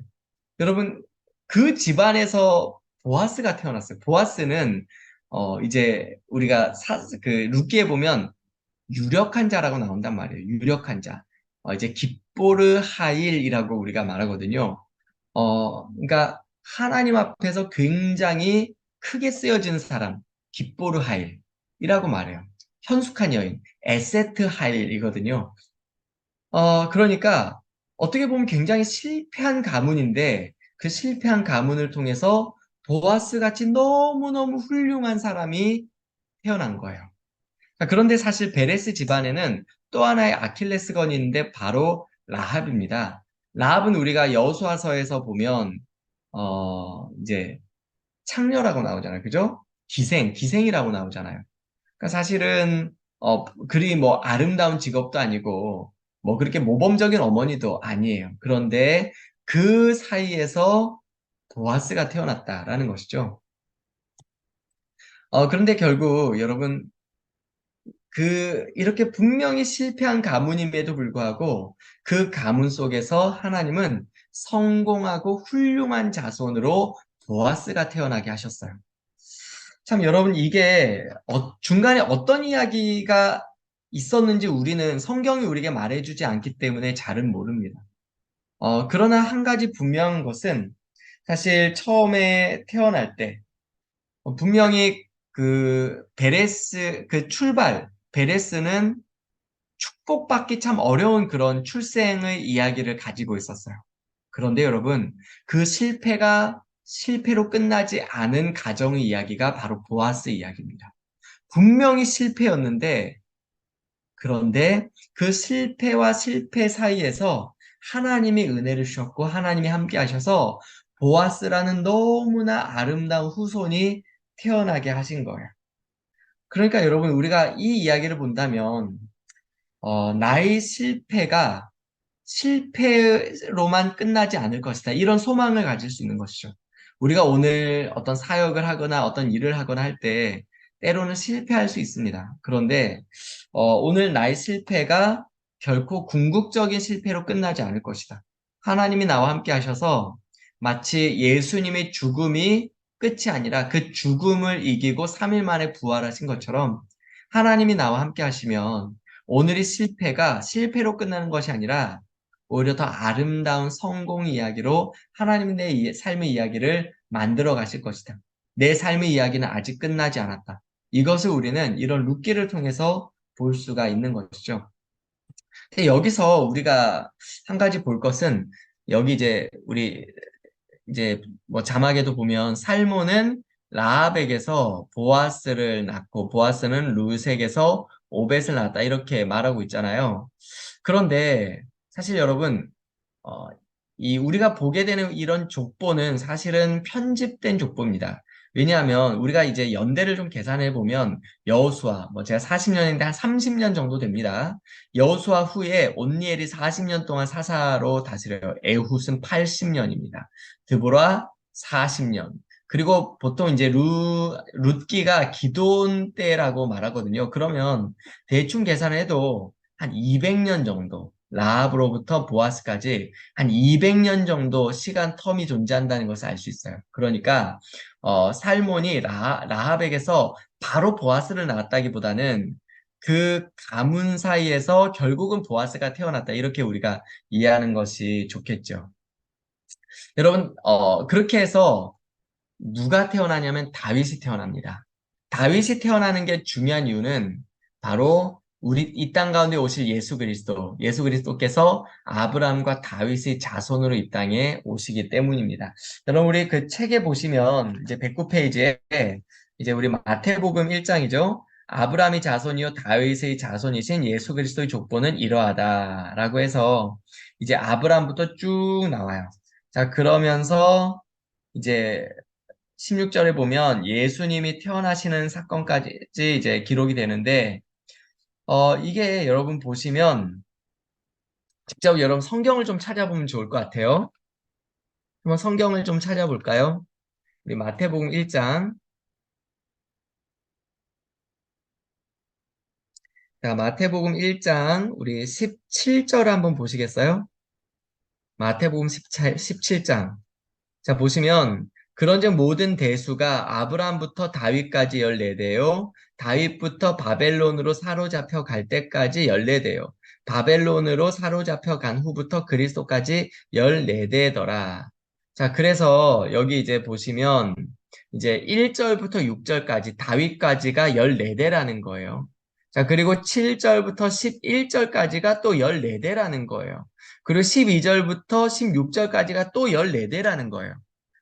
여러분, 그 집안에서 보아스가 태어났어요. 보아스는, 이제 우리가 룻기에 보면 유력한 자라고 나온단 말이에요. 유력한 자. 이제 깁보르 하일이라고 우리가 말하거든요. 그러니까 하나님 앞에서 굉장히 크게 쓰여진 사람, 깁보르 하일이라고 말해요. 현숙한 여인, 에세트 하일이거든요. 그러니까 어떻게 보면 굉장히 실패한 가문인데 그 실패한 가문을 통해서 보아스 같이 너무너무 훌륭한 사람이 태어난 거예요. 그런데 사실 베레스 집안에는 또 하나의 아킬레스건이 있는데 바로 라합입니다. 라합은 우리가 여호수아서에서 보면 이제 창녀라고 나오잖아요. 그죠? 기생이라고 나오잖아요. 그러니까 사실은 그리 뭐 아름다운 직업도 아니고 뭐 그렇게 모범적인 어머니도 아니에요. 그런데 그 사이에서 보아스가 태어났다라는 것이죠. 그런데 결국 여러분 이렇게 분명히 실패한 가문임에도 불구하고 그 가문 속에서 하나님은 성공하고 훌륭한 자손으로 보아스가 태어나게 하셨어요. 참 여러분 이게 중간에 어떤 이야기가 있었는지 우리는 성경이 우리에게 말해주지 않기 때문에 잘은 모릅니다. 그러나 한 가지 분명한 것은 사실 처음에 태어날 때 분명히 베레스는 축복받기 참 어려운 그런 출생의 이야기를 가지고 있었어요. 그런데 여러분, 그 실패가 실패로 끝나지 않은 가정의 이야기가 바로 보아스 이야기입니다. 분명히 실패였는데, 그런데 그 실패와 실패 사이에서 하나님이 은혜를 주셨고 하나님이 함께 하셔서 보아스라는 너무나 아름다운 후손이 태어나게 하신 거예요. 그러니까 여러분, 우리가 이 이야기를 본다면, 나의 실패가 실패로만 끝나지 않을 것이다. 이런 소망을 가질 수 있는 것이죠. 우리가 오늘 어떤 사역을 하거나 어떤 일을 하거나 할 때 때로는 실패할 수 있습니다. 그런데 오늘 나의 실패가 결코 궁극적인 실패로 끝나지 않을 것이다. 하나님이 나와 함께 하셔서 마치 예수님의 죽음이 끝이 아니라 그 죽음을 이기고 3일 만에 부활하신 것처럼 하나님이 나와 함께 하시면 오늘의 실패가 실패로 끝나는 것이 아니라 오히려 더 아름다운 성공 이야기로 하나님이 내 삶의 이야기를 만들어 가실 것이다. 내 삶의 이야기는 아직 끝나지 않았다. 이것을 우리는 이런 룻기를 통해서 볼 수가 있는 것이죠. 근데 여기서 우리가 한 가지 볼 것은 여기 이제 우리 이제 뭐 자막에도 보면 살몬은 라합에게서 보아스를 낳고 보아스는 룻에게서 오벳을 낳았다 이렇게 말하고 있잖아요. 그런데 사실 여러분 어, 이 우리가 보게 되는 이런 족보는 사실은 편집된 족보입니다. 왜냐하면 우리가 이제 연대를 좀 계산해 보면 여호수아 뭐 제가 40년인데 한 30년 정도 됩니다. 여호수아 후에 온니엘이 40년 동안 사사로 다스려요. 에훗은 80년입니다. 드보라 40년. 그리고 보통 이제 룻기가 기돈 때라고 말하거든요. 그러면 대충 계산해도 한 200년 정도 라합으로부터 보아스까지 한 200년 정도 시간 텀이 존재한다는 것을 알 수 있어요. 그러니까 살몬이 라합에게서 바로 보아스를 낳았다기보다는 그 가문 사이에서 결국은 보아스가 태어났다. 이렇게 우리가 이해하는 것이 좋겠죠. 여러분, 그렇게 해서 누가 태어나냐면 다윗이 태어납니다. 다윗이 태어나는 게 중요한 이유는 바로 우리 이 땅 가운데 오실 예수 그리스도께서 아브라함과 다윗의 자손으로 이 땅에 오시기 때문입니다. 여러분 우리 그 책에 보시면 이제 109페이지에 이제 우리 마태복음 1장이죠. 아브라함의 자손이요 다윗의 자손이신 예수 그리스도의 족보는 이러하다라고 해서 이제 아브라함부터 쭉 나와요. 자, 그러면서 이제 16절에 보면 예수님이 태어나시는 사건까지 이제 기록이 되는데, 이게 여러분 보시면 직접 여러분 성경을 좀 찾아보면 좋을 것 같아요. 한번 성경을 좀 찾아볼까요? 우리 마태복음 1장. 자, 마태복음 1장 우리 17절 한번 보시겠어요? 마태복음 17장. 자, 보시면 그런즉 모든 대수가 아브라함부터 다윗까지 14대요. 다윗부터 바벨론으로 사로잡혀 갈 때까지 14대요. 바벨론으로 사로잡혀 간 후부터 그리스도까지 14대더라. 자, 그래서 여기 이제 보시면 이제 1절부터 6절까지 다윗까지가 14대라는 거예요. 자, 그리고 7절부터 11절까지가 또 14대라는 거예요. 그리고 12절부터 16절까지가 또 14대라는 거예요.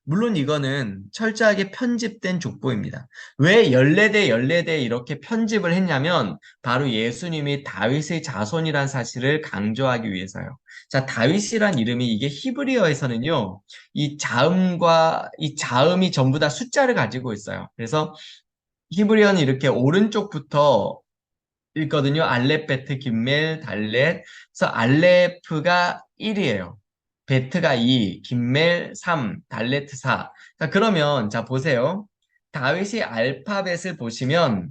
물론 이거는 철저하게 편집된 족보입니다. 왜 14대, 14대 이렇게 편집을 했냐면 바로 예수님이 다윗의 자손이란 사실을 강조하기 위해서요. 자, 다윗이란 이름이 이게 히브리어에서는요, 이 자음이 전부 다 숫자를 가지고 있어요. 그래서 히브리어는 이렇게 오른쪽부터 읽거든요. 알렙, 베트, 김멜, 달렛. 그래서 알렙가 1이에요. 베트가 2, 김멜 3, 달레트 4. 자, 그러면 자 보세요. 다윗이 알파벳을 보시면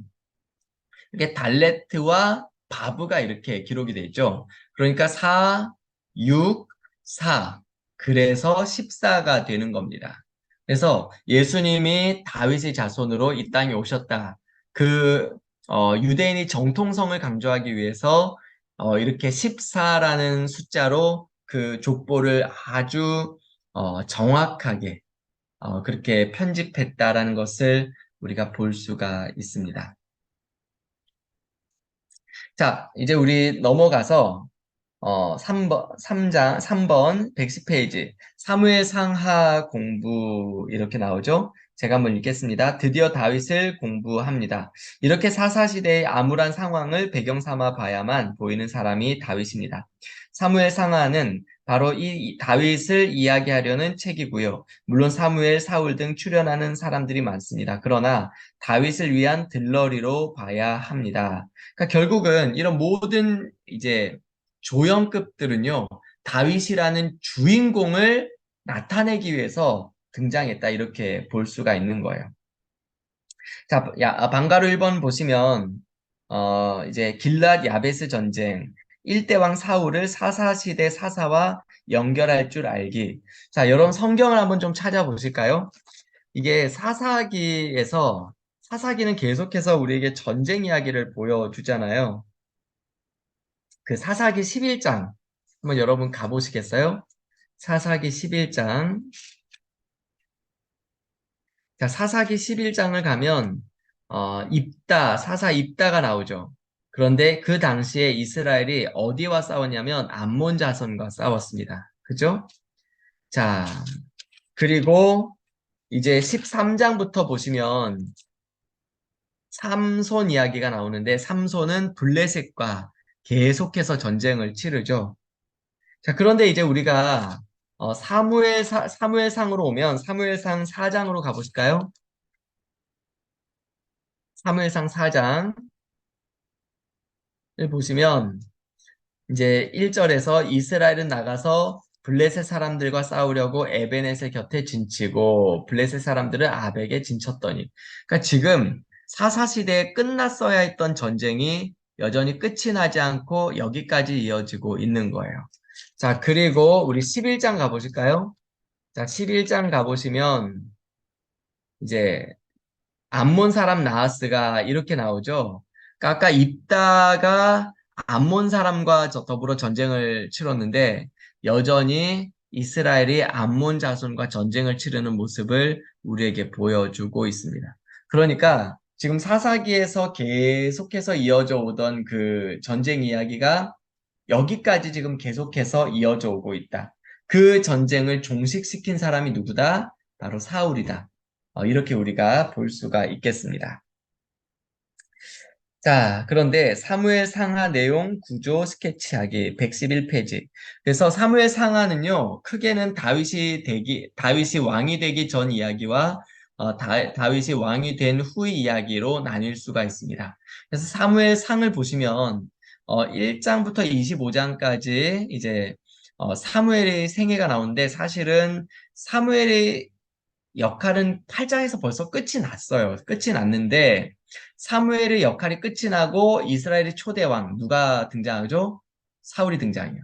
이게 달레트와 바브가 이렇게 기록이 되어 있죠. 그러니까 4, 6, 4. 그래서 14가 되는 겁니다. 그래서 예수님이 다윗의 자손으로 이 땅에 오셨다. 그 유대인이 정통성을 강조하기 위해서 이렇게 14라는 숫자로 그 족보를 아주 정확하게 그렇게 편집했다라는 것을 우리가 볼 수가 있습니다. 자, 이제 우리 넘어가서 3번 110페이지 사무엘 상하 공부 이렇게 나오죠. 제가 한번 읽겠습니다. 드디어 다윗을 공부합니다. 이렇게 사사시대의 암울한 상황을 배경 삼아 봐야만 보이는 사람이 다윗입니다. 사무엘 상하는 바로 이 다윗을 이야기하려는 책이고요. 물론 사무엘, 사울 등 출연하는 사람들이 많습니다. 그러나 다윗을 위한 들러리로 봐야 합니다. 그러니까 결국은 이런 모든 이제 조연급들은요, 다윗이라는 주인공을 나타내기 위해서 등장했다. 이렇게 볼 수가 있는 거예요. 자, 방가루 1번 보시면, 이제 길랏 야베스 전쟁, 1대 왕 사울을 사사시대 사사와 연결할 줄 알기. 자, 여러분 성경을 한번 좀 찾아보실까요? 이게 사사기는 계속해서 우리에게 전쟁 이야기를 보여주잖아요. 그 사사기 11장 한번 여러분 가보시겠어요? 사사기 11장. 자, 사사기 11장을 가면 사사 입다가 나오죠. 그런데 그 당시에 이스라엘이 어디와 싸웠냐면 암몬 자손과 싸웠습니다. 그죠? 자, 그리고 이제 13장부터 보시면 삼손 이야기가 나오는데 삼손은 블레셋과 계속해서 전쟁을 치르죠. 자, 그런데 이제 우리가 사무엘상으로 오면 사무엘상 4장으로 가보실까요? 사무엘상 4장을 보시면 이제 1절에서 이스라엘은 나가서 블레셋 사람들과 싸우려고 에베넷의 곁에 진치고 블레셋 사람들은 아벡에 진쳤더니, 그러니까 지금 사사시대에 끝났어야 했던 전쟁이 여전히 끝이 나지 않고 여기까지 이어지고 있는 거예요. 자, 그리고 우리 11장 가보실까요? 자, 11장 가보시면 이제 암몬 사람 나하스가 이렇게 나오죠. 그러니까 아까 입다가 암몬 사람과 더불어 전쟁을 치렀는데 여전히 이스라엘이 암몬 자손과 전쟁을 치르는 모습을 우리에게 보여주고 있습니다. 그러니까 지금 사사기에서 계속해서 이어져 오던 그 전쟁 이야기가 여기까지 지금 계속해서 이어져 오고 있다. 그 전쟁을 종식시킨 사람이 누구다? 바로 사울이다. 이렇게 우리가 볼 수가 있겠습니다. 자, 그런데 사무엘 상하 내용 구조 스케치하기 111페이지. 그래서 사무엘 상하는요, 크게는 다윗이 왕이 되기 전 이야기와 다윗이 왕이 된 후 이야기로 나뉠 수가 있습니다. 그래서 사무엘 상을 보시면 1장부터 25장까지 이제 사무엘의 생애가 나오는데 사실은 사무엘의 역할은 8장에서 벌써 끝이 났어요. 끝이 났는데 사무엘의 역할이 끝이 나고 이스라엘의 초대왕 누가 등장하죠? 사울이 등장해요.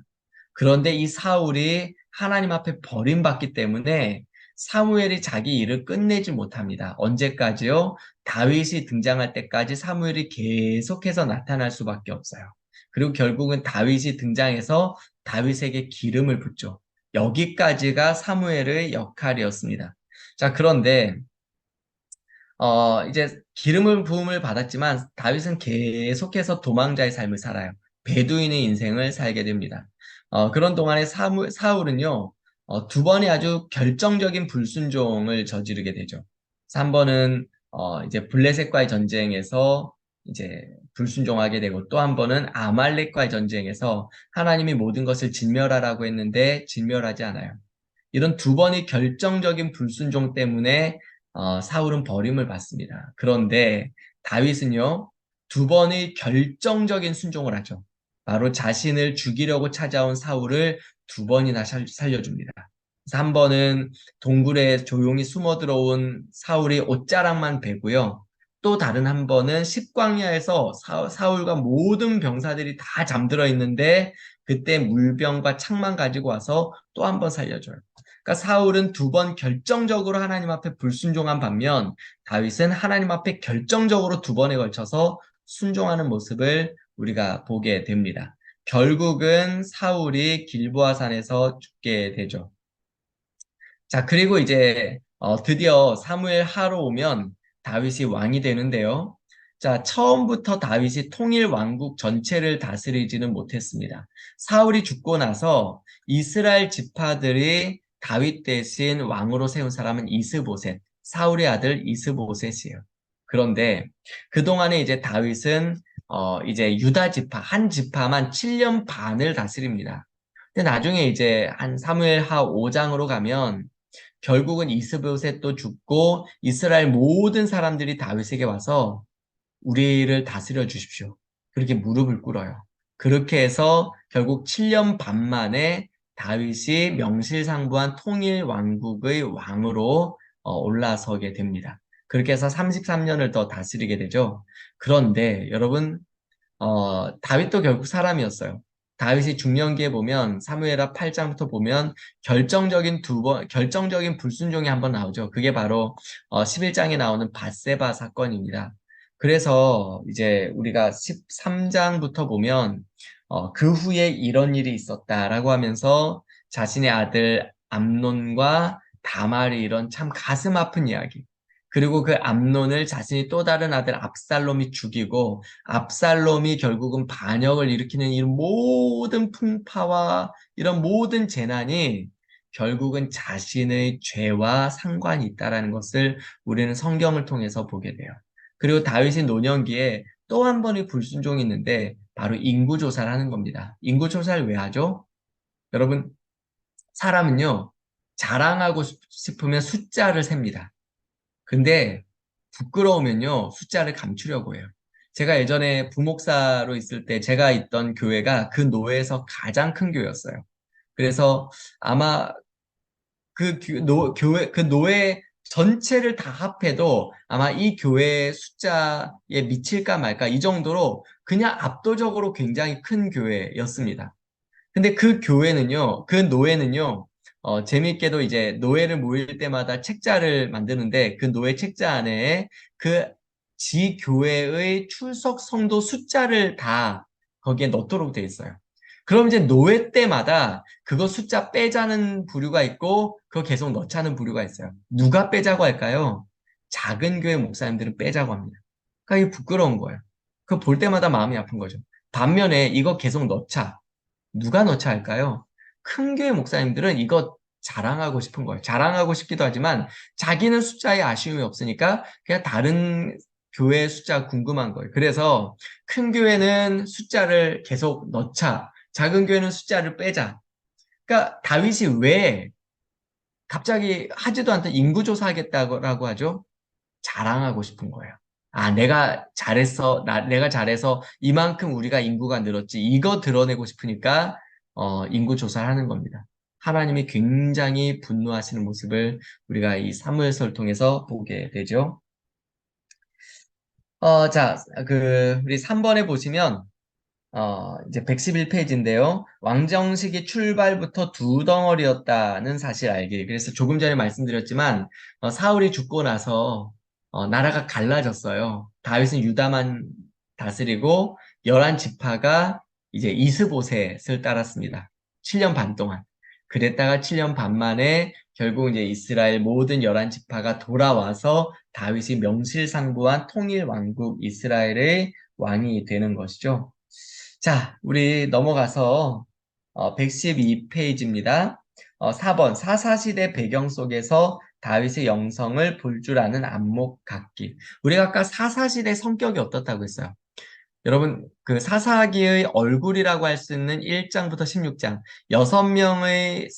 그런데 이 사울이 하나님 앞에 버림받기 때문에 사무엘이 자기 일을 끝내지 못합니다. 언제까지요? 다윗이 등장할 때까지 사무엘이 계속해서 나타날 수밖에 없어요. 그리고 결국은 다윗이 등장해서 다윗에게 기름을 붓죠. 여기까지가 사무엘의 역할이었습니다. 자, 그런데 이제 기름을 부음을 받았지만 다윗은 계속해서 도망자의 삶을 살아요. 베두인의 인생을 살게 됩니다. 그런 동안에 사울은요, 두 번의 아주 결정적인 불순종을 저지르게 되죠. 3번은 이제 블레셋과의 전쟁에서 이제 불순종하게 되고 또 한 번은 아말렉과의 전쟁에서 하나님이 모든 것을 진멸하라고 했는데 진멸하지 않아요. 이런 두 번의 결정적인 불순종 때문에 사울은 버림을 받습니다. 그런데 다윗은요, 두 번의 결정적인 순종을 하죠. 바로 자신을 죽이려고 찾아온 사울을 두 번이나 살려줍니다. 그래서 한 번은 동굴에 조용히 숨어 들어온 사울이 옷자락만 베고요. 또 다른 한 번은 십광야에서 사울과 모든 병사들이 다 잠들어 있는데 그때 물병과 창만 가지고 와서 또 한 번 살려줘요. 그러니까 사울은 두 번 결정적으로 하나님 앞에 불순종한 반면 다윗은 하나님 앞에 결정적으로 두 번에 걸쳐서 순종하는 모습을 우리가 보게 됩니다. 결국은 사울이 길보아 산에서 죽게 되죠. 자, 그리고 이제 드디어 사무엘 하로 오면 다윗이 왕이 되는데요. 자, 처음부터 다윗이 통일 왕국 전체를 다스리지는 못했습니다. 사울이 죽고 나서 이스라엘 지파들이 다윗 대신 왕으로 세운 사람은 이스보셋, 사울의 아들 이스보셋이에요. 그런데 그동안에 이제 다윗은 이제 유다 지파, 한 지파만 7년 반을 다스립니다. 근데 나중에 이제 한 사무엘하 5장으로 가면 결국은 이스보셋도 죽고 이스라엘 모든 사람들이 다윗에게 와서 우리를 다스려 주십시오. 그렇게 무릎을 꿇어요. 그렇게 해서 결국 7년 반 만에 다윗이 명실상부한 통일 왕국의 왕으로 올라서게 됩니다. 그렇게 해서 33년을 더 다스리게 되죠. 그런데 여러분 다윗도 결국 사람이었어요. 다윗이 중년기에 보면 사무엘하 8장부터 보면 결정적인 불순종이 한번 나오죠. 그게 바로 11장에 나오는 밧세바 사건입니다. 그래서 이제 우리가 13장부터 보면 그 후에 이런 일이 있었다라고 하면서 자신의 아들 암논과 다말이 이런 참 가슴 아픈 이야기. 그리고 그 암논을 자신이 또 다른 아들 압살롬이 죽이고 압살롬이 결국은 반역을 일으키는 이런 모든 풍파와 이런 모든 재난이 결국은 자신의 죄와 상관이 있다라는 것을 우리는 성경을 통해서 보게 돼요. 그리고 다윗이 노년기에 또 한 번의 불순종이 있는데 바로 인구조사를 하는 겁니다. 인구조사를 왜 하죠? 여러분, 사람은요, 자랑하고 싶으면 숫자를 셉니다. 근데 부끄러우면요, 숫자를 감추려고 해요. 제가 예전에 부목사로 있을 때 제가 있던 교회가 그 노회에서 가장 큰 교회였어요. 그래서 아마 그 노회 전체를 다 합해도 아마 이 교회 숫자에 미칠까 말까 이 정도로 그냥 압도적으로 굉장히 큰 교회였습니다. 근데 그 노예는요, 재밌게도 이제 노예를 모일 때마다 책자를 만드는데 그 노예 책자 안에 그 지 교회의 출석 성도 숫자를 다 거기에 넣도록 돼 있어요. 그럼 이제 노예 때마다 그거 숫자 빼자는 부류가 있고 그거 계속 넣자는 부류가 있어요. 누가 빼자고 할까요? 작은 교회 목사님들은 빼자고 합니다. 그러니까 이게 부끄러운 거예요. 그거 볼 때마다 마음이 아픈 거죠. 반면에 이거 계속 넣자. 누가 넣자 할까요? 큰 교회 목사님들은 이거 자랑하고 싶은 거예요. 자랑하고 싶기도 하지만 자기는 숫자에 아쉬움이 없으니까 그냥 다른 교회 숫자가 궁금한 거예요. 그래서 큰 교회는 숫자를 계속 넣자. 작은 교회는 숫자를 빼자. 그러니까 다윗이 왜 갑자기 하지도 않던 인구조사 하겠다고 하죠? 자랑하고 싶은 거예요. 아, 내가 잘해서 이만큼 우리가 인구가 늘었지. 이거 드러내고 싶으니까, 인구 조사를 하는 겁니다. 하나님이 굉장히 분노하시는 모습을 우리가 이 사무엘서를 통해서 보게 되죠. 자, 우리 3번에 보시면, 이제 111페이지인데요. 왕정식이 출발부터 두 덩어리였다는 사실 알기. 그래서 조금 전에 말씀드렸지만, 사울이 죽고 나서, 나라가 갈라졌어요. 다윗은 유다만 다스리고, 11지파가 이제 이스보셋을 따랐습니다. 7년 반 동안. 그랬다가 7년 반 만에 결국 이제 이스라엘 모든 11지파가 돌아와서 다윗이 명실상부한 통일 왕국 이스라엘의 왕이 되는 것이죠. 자, 우리 넘어가서 112페이지입니다. 4번 사사시대 배경 속에서 다윗의 영성을 볼 줄 아는 안목 갖기. 우리가 아까 사사시대 성격이 어떻다고 했어요? 여러분, 그 사사기의 얼굴이라고 할 수 있는 1장부터 16장, 6명의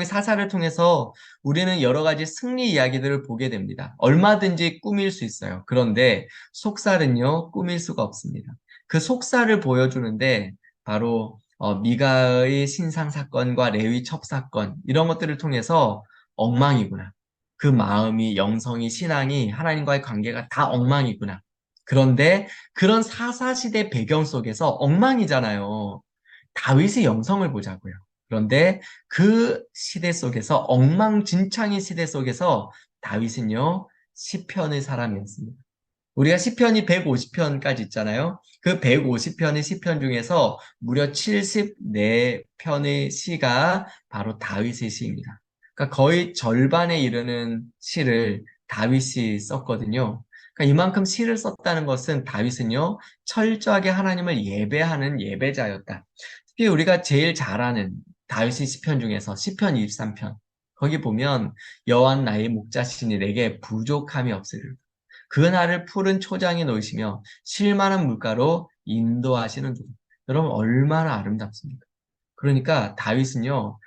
사사를 통해서 우리는 여러 가지 승리 이야기들을 보게 됩니다. 얼마든지 꾸밀 수 있어요. 그런데 속살은요, 꾸밀 수가 없습니다. 그 속살을 보여주는데 바로 미가의 신상 사건과 레위 첩 사건 이런 것들을 통해서 엉망이구나. 그 마음이, 영성이, 신앙이 하나님과의 관계가 다 엉망이구나. 그런데 그런 사사시대 배경 속에서 엉망이잖아요. 다윗의 영성을 보자고요. 그런데 그 시대 속에서 엉망진창의 시대 속에서 다윗은요 시편의 사람이었습니다. 우리가 시편이 150편까지 있잖아요. 그 150편의 시편 중에서 무려 74편의 시가 바로 다윗의 시입니다. 그러니까 거의 절반에 이르는 시를 다윗이 썼거든요. 그러니까 이만큼 시를 썼다는 것은 다윗은요, 철저하게 하나님을 예배하는 예배자였다. 특히 우리가 제일 잘 아는 다윗의 시편 중에서 시편 23편. 거기 보면 여호와는 나의 목자시니 내게 부족함이 없으리로다. 그 날을 푸른 초장에 놓으시며 쉴만한 물가로 인도하시는 분. 여러분 얼마나 아름답습니까? 그러니까 다윗은요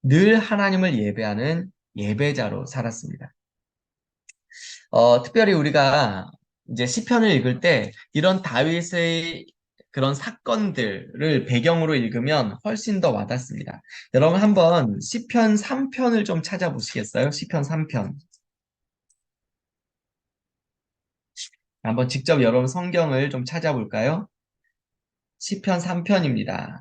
늘 하나님을 예배하는 예배자로 살았습니다. 특별히 우리가 이제 시편을 읽을 때 이런 다윗의 그런 사건들을 배경으로 읽으면 훨씬 더 와닿습니다. 여러분 한번 시편 3편을 좀 찾아보시겠어요? 시편 3편. 한번 직접 여러분 성경을 좀 찾아볼까요? 시편 3편입니다.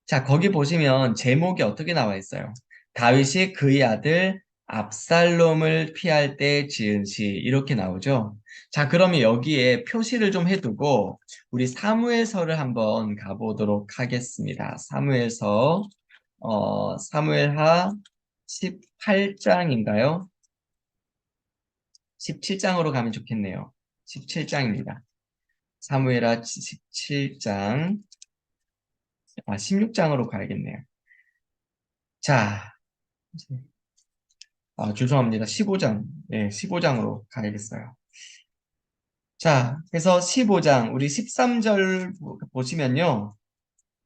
자, 거기 보시면 제목이 어떻게 나와 있어요? 다윗이 그의 아들 압살롬을 피할 때 지은 시 이렇게 나오죠. 자, 그러면 여기에 표시를 좀 해두고 우리 사무엘서를 한번 가보도록 하겠습니다. 사무엘하 18장인가요? 17장으로 가면 좋겠네요. 17장입니다. 사무엘하 17장, 16장으로 가야겠네요. 자, 죄송합니다. 15장. 네, 15장으로 가야겠어요. 자, 그래서 15장, 우리 13절 보시면요.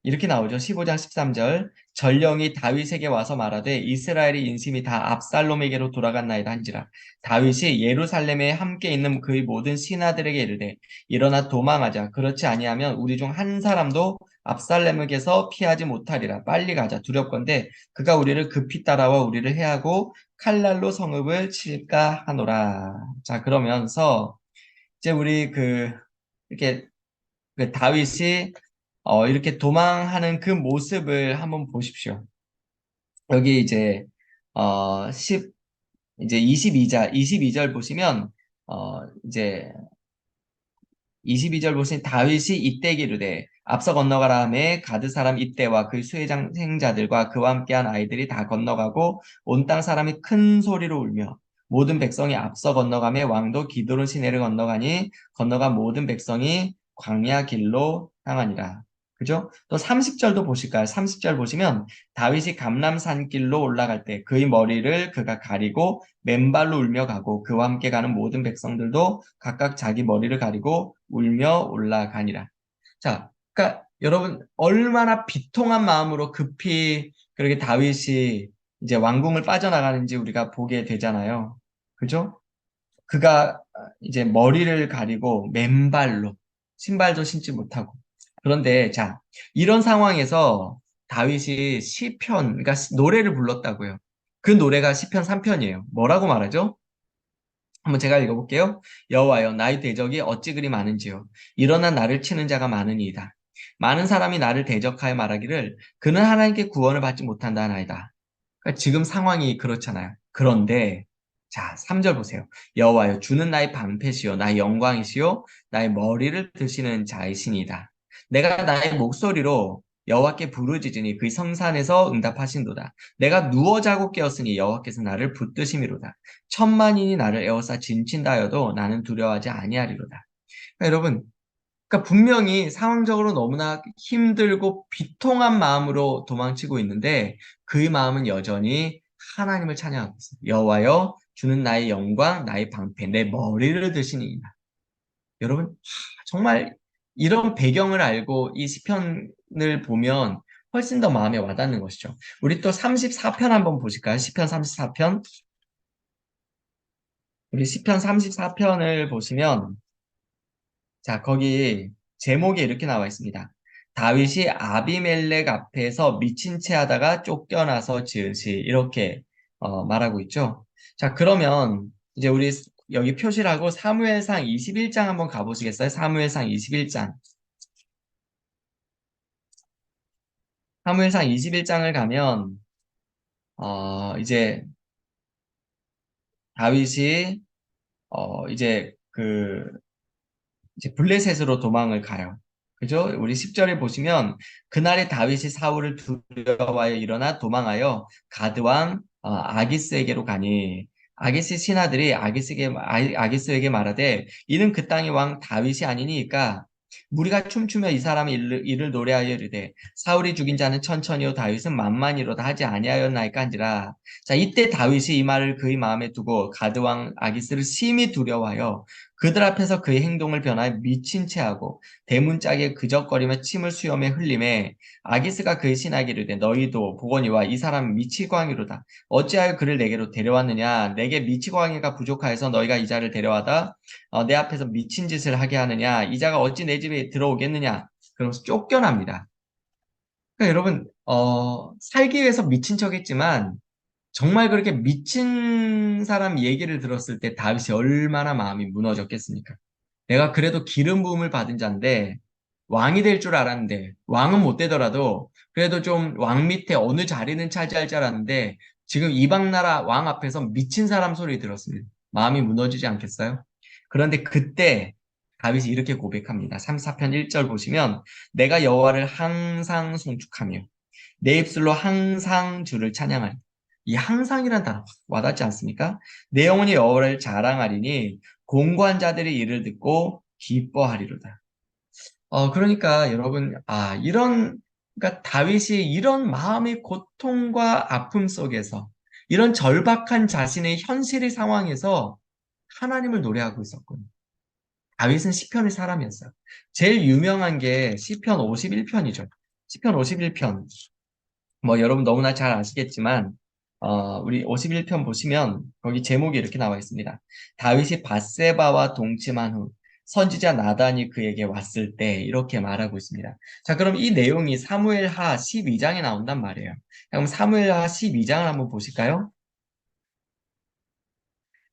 이렇게 나오죠. 15장 13절. 전령이 다윗에게 와서 말하되 이스라엘의 인심이 다 압살롬에게로 돌아갔나이다 한지라. 다윗이 예루살렘에 함께 있는 그의 모든 신하들에게 이르되 일어나 도망하자. 그렇지 아니하면 우리 중 한 사람도 압살롬에게서 피하지 못하리라. 빨리 가자. 두렵건대 그가 우리를 급히 따라와 우리를 해하고 칼날로 성읍을 칠까 하노라. 자, 그러면서 이제 우리 이렇게 다윗이 이렇게 도망하는 그 모습을 한번 보십시오. 여기 이제, 어, 10, 이제 22절 보시면, 이제 22절 보시면 다윗이 이때기르되 앞서 건너가라 하매 가드 사람 이때와 그 수혜장생자들과 그와 함께한 아이들이 다 건너가고 온 땅 사람이 큰 소리로 울며 모든 백성이 앞서 건너가며 왕도 기드론 시내를 건너가니 건너간 모든 백성이 광야 길로 향하니라. 그죠? 또 30절도 보실까요? 30절 보시면 다윗이 감람산 길로 올라갈 때 그의 머리를 그가 가리고 맨발로 울며 가고 그와 함께 가는 모든 백성들도 각각 자기 머리를 가리고 울며 올라가니라. 자, 그러니까 여러분 얼마나 비통한 마음으로 급히 그렇게 다윗이 이제 왕궁을 빠져나가는지 우리가 보게 되잖아요. 그죠? 그가 이제 머리를 가리고 맨발로 신발도 신지 못하고 그런데 자, 이런 상황에서 다윗이 시편, 그러니까 노래를 불렀다고요. 그 노래가 시편 3편이에요. 뭐라고 말하죠? 한번 제가 읽어볼게요. 여호와여 나의 대적이 어찌 그리 많은지요. 일어나 나를 치는 자가 많으니이다. 많은 사람이 나를 대적하여 말하기를 그는 하나님께 구원을 받지 못한다 하나이다. 그러니까 지금 상황이 그렇잖아요. 그런데 자, 3절 보세요. 여호와여 주는 나의 방패시요 나의 영광이시요 나의 머리를 드시는 자이시니이다. 내가 나의 목소리로 여호와께 부르짖으니 그 성산에서 응답하신도다. 내가 누워 자고 깨었으니 여호와께서 나를 붙드심이로다. 천만인이 나를 에워싸 진친다 하여도 나는 두려워하지 아니하리로다. 그러니까 여러분, 그러니까 분명히 상황적으로 너무나 힘들고 비통한 마음으로 도망치고 있는데 그의 마음은 여전히 하나님을 찬양하고 있어요. 여호와여 주는 나의 영광 나의 방패 내 머리를 드시니이다. 여러분, 정말 이런 배경을 알고 이 시편을 보면 훨씬 더 마음에 와닿는 것이죠. 우리 또 34편 한번 보실까요? 시편 34편. 우리 시편 34편을 보시면, 자, 거기 제목이 이렇게 나와 있습니다. 다윗이 아비멜렉 앞에서 미친 채 하다가 쫓겨나서 지으시. 이렇게 말하고 있죠. 자, 그러면 이제 우리 여기 표시를 하고 사무엘상 21장 한번 가보시겠어요? 사무엘상 21장. 사무엘상 21장을 가면, 이제 다윗이, 이제 이제 블레셋으로 도망을 가요. 그죠? 우리 10절에 보시면 그날에 다윗이 사울을 두려워하여 일어나 도망하여 가드왕 아기스에게로 가니 아기스 신하들이 아기스에게 말하되 이는 그 땅의 왕 다윗이 아니니까 무리가 춤추며 이 사람이 이를 노래하여 이르되 사울이 죽인 자는 천천히요 다윗은 만만히로다 하지 아니하였나이까한지라. 자, 이때 다윗이 이 말을 그의 마음에 두고 가드왕 아기스를 심히 두려워하여 그들 앞에서 그의 행동을 변하여 미친 채 하고 대문짝에 그적거리며 침을 수염에 흘림에 아기스가 그의 신하에게 이르되 너희도 보거니와 이 사람은 미치광이로다. 어찌하여 그를 내게로 데려왔느냐? 내게 미치광이가 부족하여서 너희가 이 자를 데려와다 내 앞에서 미친 짓을 하게 하느냐? 이 자가 어찌 내 집에 들어오겠느냐? 그러면서 쫓겨납니다. 그러니까 여러분 살기 위해서 미친 척했지만 정말 그렇게 미친 사람 얘기를 들었을 때 다윗이 얼마나 마음이 무너졌겠습니까? 내가 그래도 기름 부음을 받은 자인데 왕이 될 줄 알았는데 왕은 못 되더라도 그래도 좀 왕 밑에 어느 자리는 차지할 줄 알았는데 지금 이방 나라 왕 앞에서 미친 사람 소리 들었습니다. 마음이 무너지지 않겠어요? 그런데 그때 다윗이 이렇게 고백합니다. 34편 1절 보시면 내가 여호와를 항상 송축하며 내 입술로 항상 주를 찬양하리. 이 항상이란 단어 와닿지 않습니까? 내 영혼이 여호와를 자랑하리니 공고한 자들이 이를 듣고 기뻐하리로다. 그러니까 여러분, 그러니까 다윗이 이런 마음의 고통과 아픔 속에서 이런 절박한 자신의 현실의 상황에서 하나님을 노래하고 있었군요. 다윗은 시편의 사람이었어요. 제일 유명한 게 시편 51편이죠. 시편 51편. 뭐 여러분 너무나 잘 아시겠지만 우리 51편 보시면 거기 제목이 이렇게 나와 있습니다. 다윗이 밧세바와 동침한 후 선지자 나단이 그에게 왔을 때 이렇게 말하고 있습니다. 자, 그럼 이 내용이 사무엘하 12장에 나온단 말이에요. 그럼 사무엘하 12장을 한번 보실까요?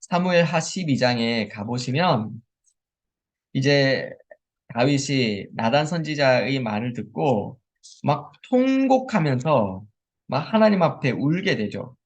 사무엘하 12장에 가보시면 이제 다윗이 나단 선지자의 말을 듣고 막 통곡하면서 막 하나님 앞에 울게 되죠.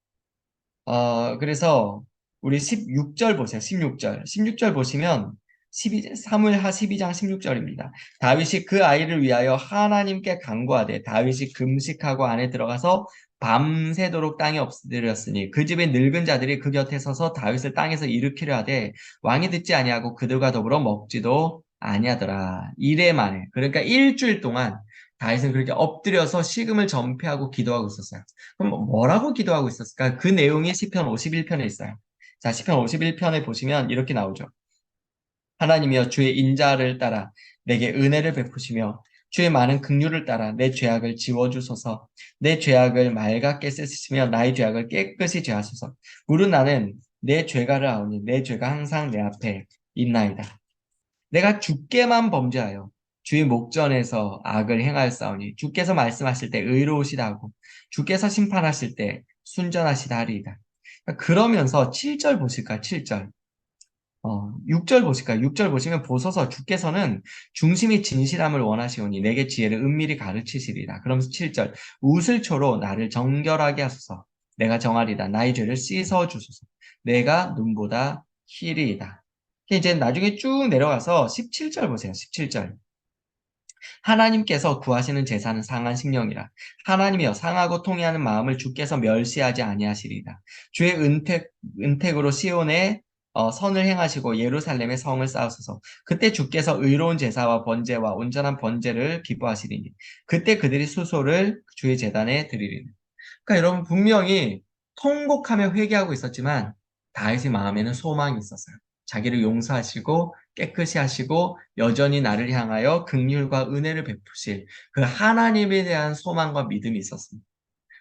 그래서 우리 16절 보세요. 16절. 16절 보시면 사무엘하 12장 16절입니다. 다윗이 그 아이를 위하여 하나님께 간구하되 다윗이 금식하고 안에 들어가서 밤새도록 땅에 엎드렸으니 그 집의 늙은 자들이 그 곁에 서서 다윗을 땅에서 일으키려 하되 왕이 듣지 아니하고 그들과 더불어 먹지도 아니하더라. 이래 만에 그러니까 일주일 동안 다윗은 그렇게 엎드려서 식음을 전폐하고 기도하고 있었어요. 그럼 뭐라고 기도하고 있었을까? 그 내용이 시편 51편에 있어요. 자, 시편 51편에 보시면 이렇게 나오죠. 하나님이여 주의 인자를 따라 내게 은혜를 베푸시며 주의 많은 긍휼을 따라 내 죄악을 지워주소서. 내 죄악을 맑게 씻으시며 나의 죄악을 깨끗이 제하소서. 무릇 나는 내 죄가를 아오니 내 죄가 항상 내 앞에 있나이다. 내가 주께만 범죄하여 주의 목전에서 악을 행하였사오니 주께서 말씀하실 때 의로우시다 하고 주께서 심판하실 때 순전하시다 하리이다. 그러면서 7절 보실까요? 7절. 6절 보실까요? 6절 보시면 보소서 주께서는 중심이 진실함을 원하시오니 내게 지혜를 은밀히 가르치시리라. 그러면서 7절 우슬초로 나를 정결하게 하소서. 내가 정하리다. 나의 죄를 씻어 주소서. 내가 눈보다 희리이다. 이제 나중에 쭉 내려가서 17절 보세요. 17절. 하나님께서 구하시는 제사는 상한 식령이라. 하나님이여 상하고 통회하는 마음을 주께서 멸시하지 아니하시리다. 주의 은택으로 시온에 선을 행하시고 예루살렘에 성을 쌓으소서. 그때 주께서 의로운 제사와 번제와 온전한 번제를 기뻐하시리니 그때 그들이 수소를 주의 제단에 드리리니. 그러니까 여러분 분명히 통곡하며 회개하고 있었지만 다윗의 마음에는 소망이 있었어요. 자기를 용서하시고 깨끗이 하시고 여전히 나를 향하여 긍휼과 은혜를 베푸실 그 하나님에 대한 소망과 믿음이 있었습니다.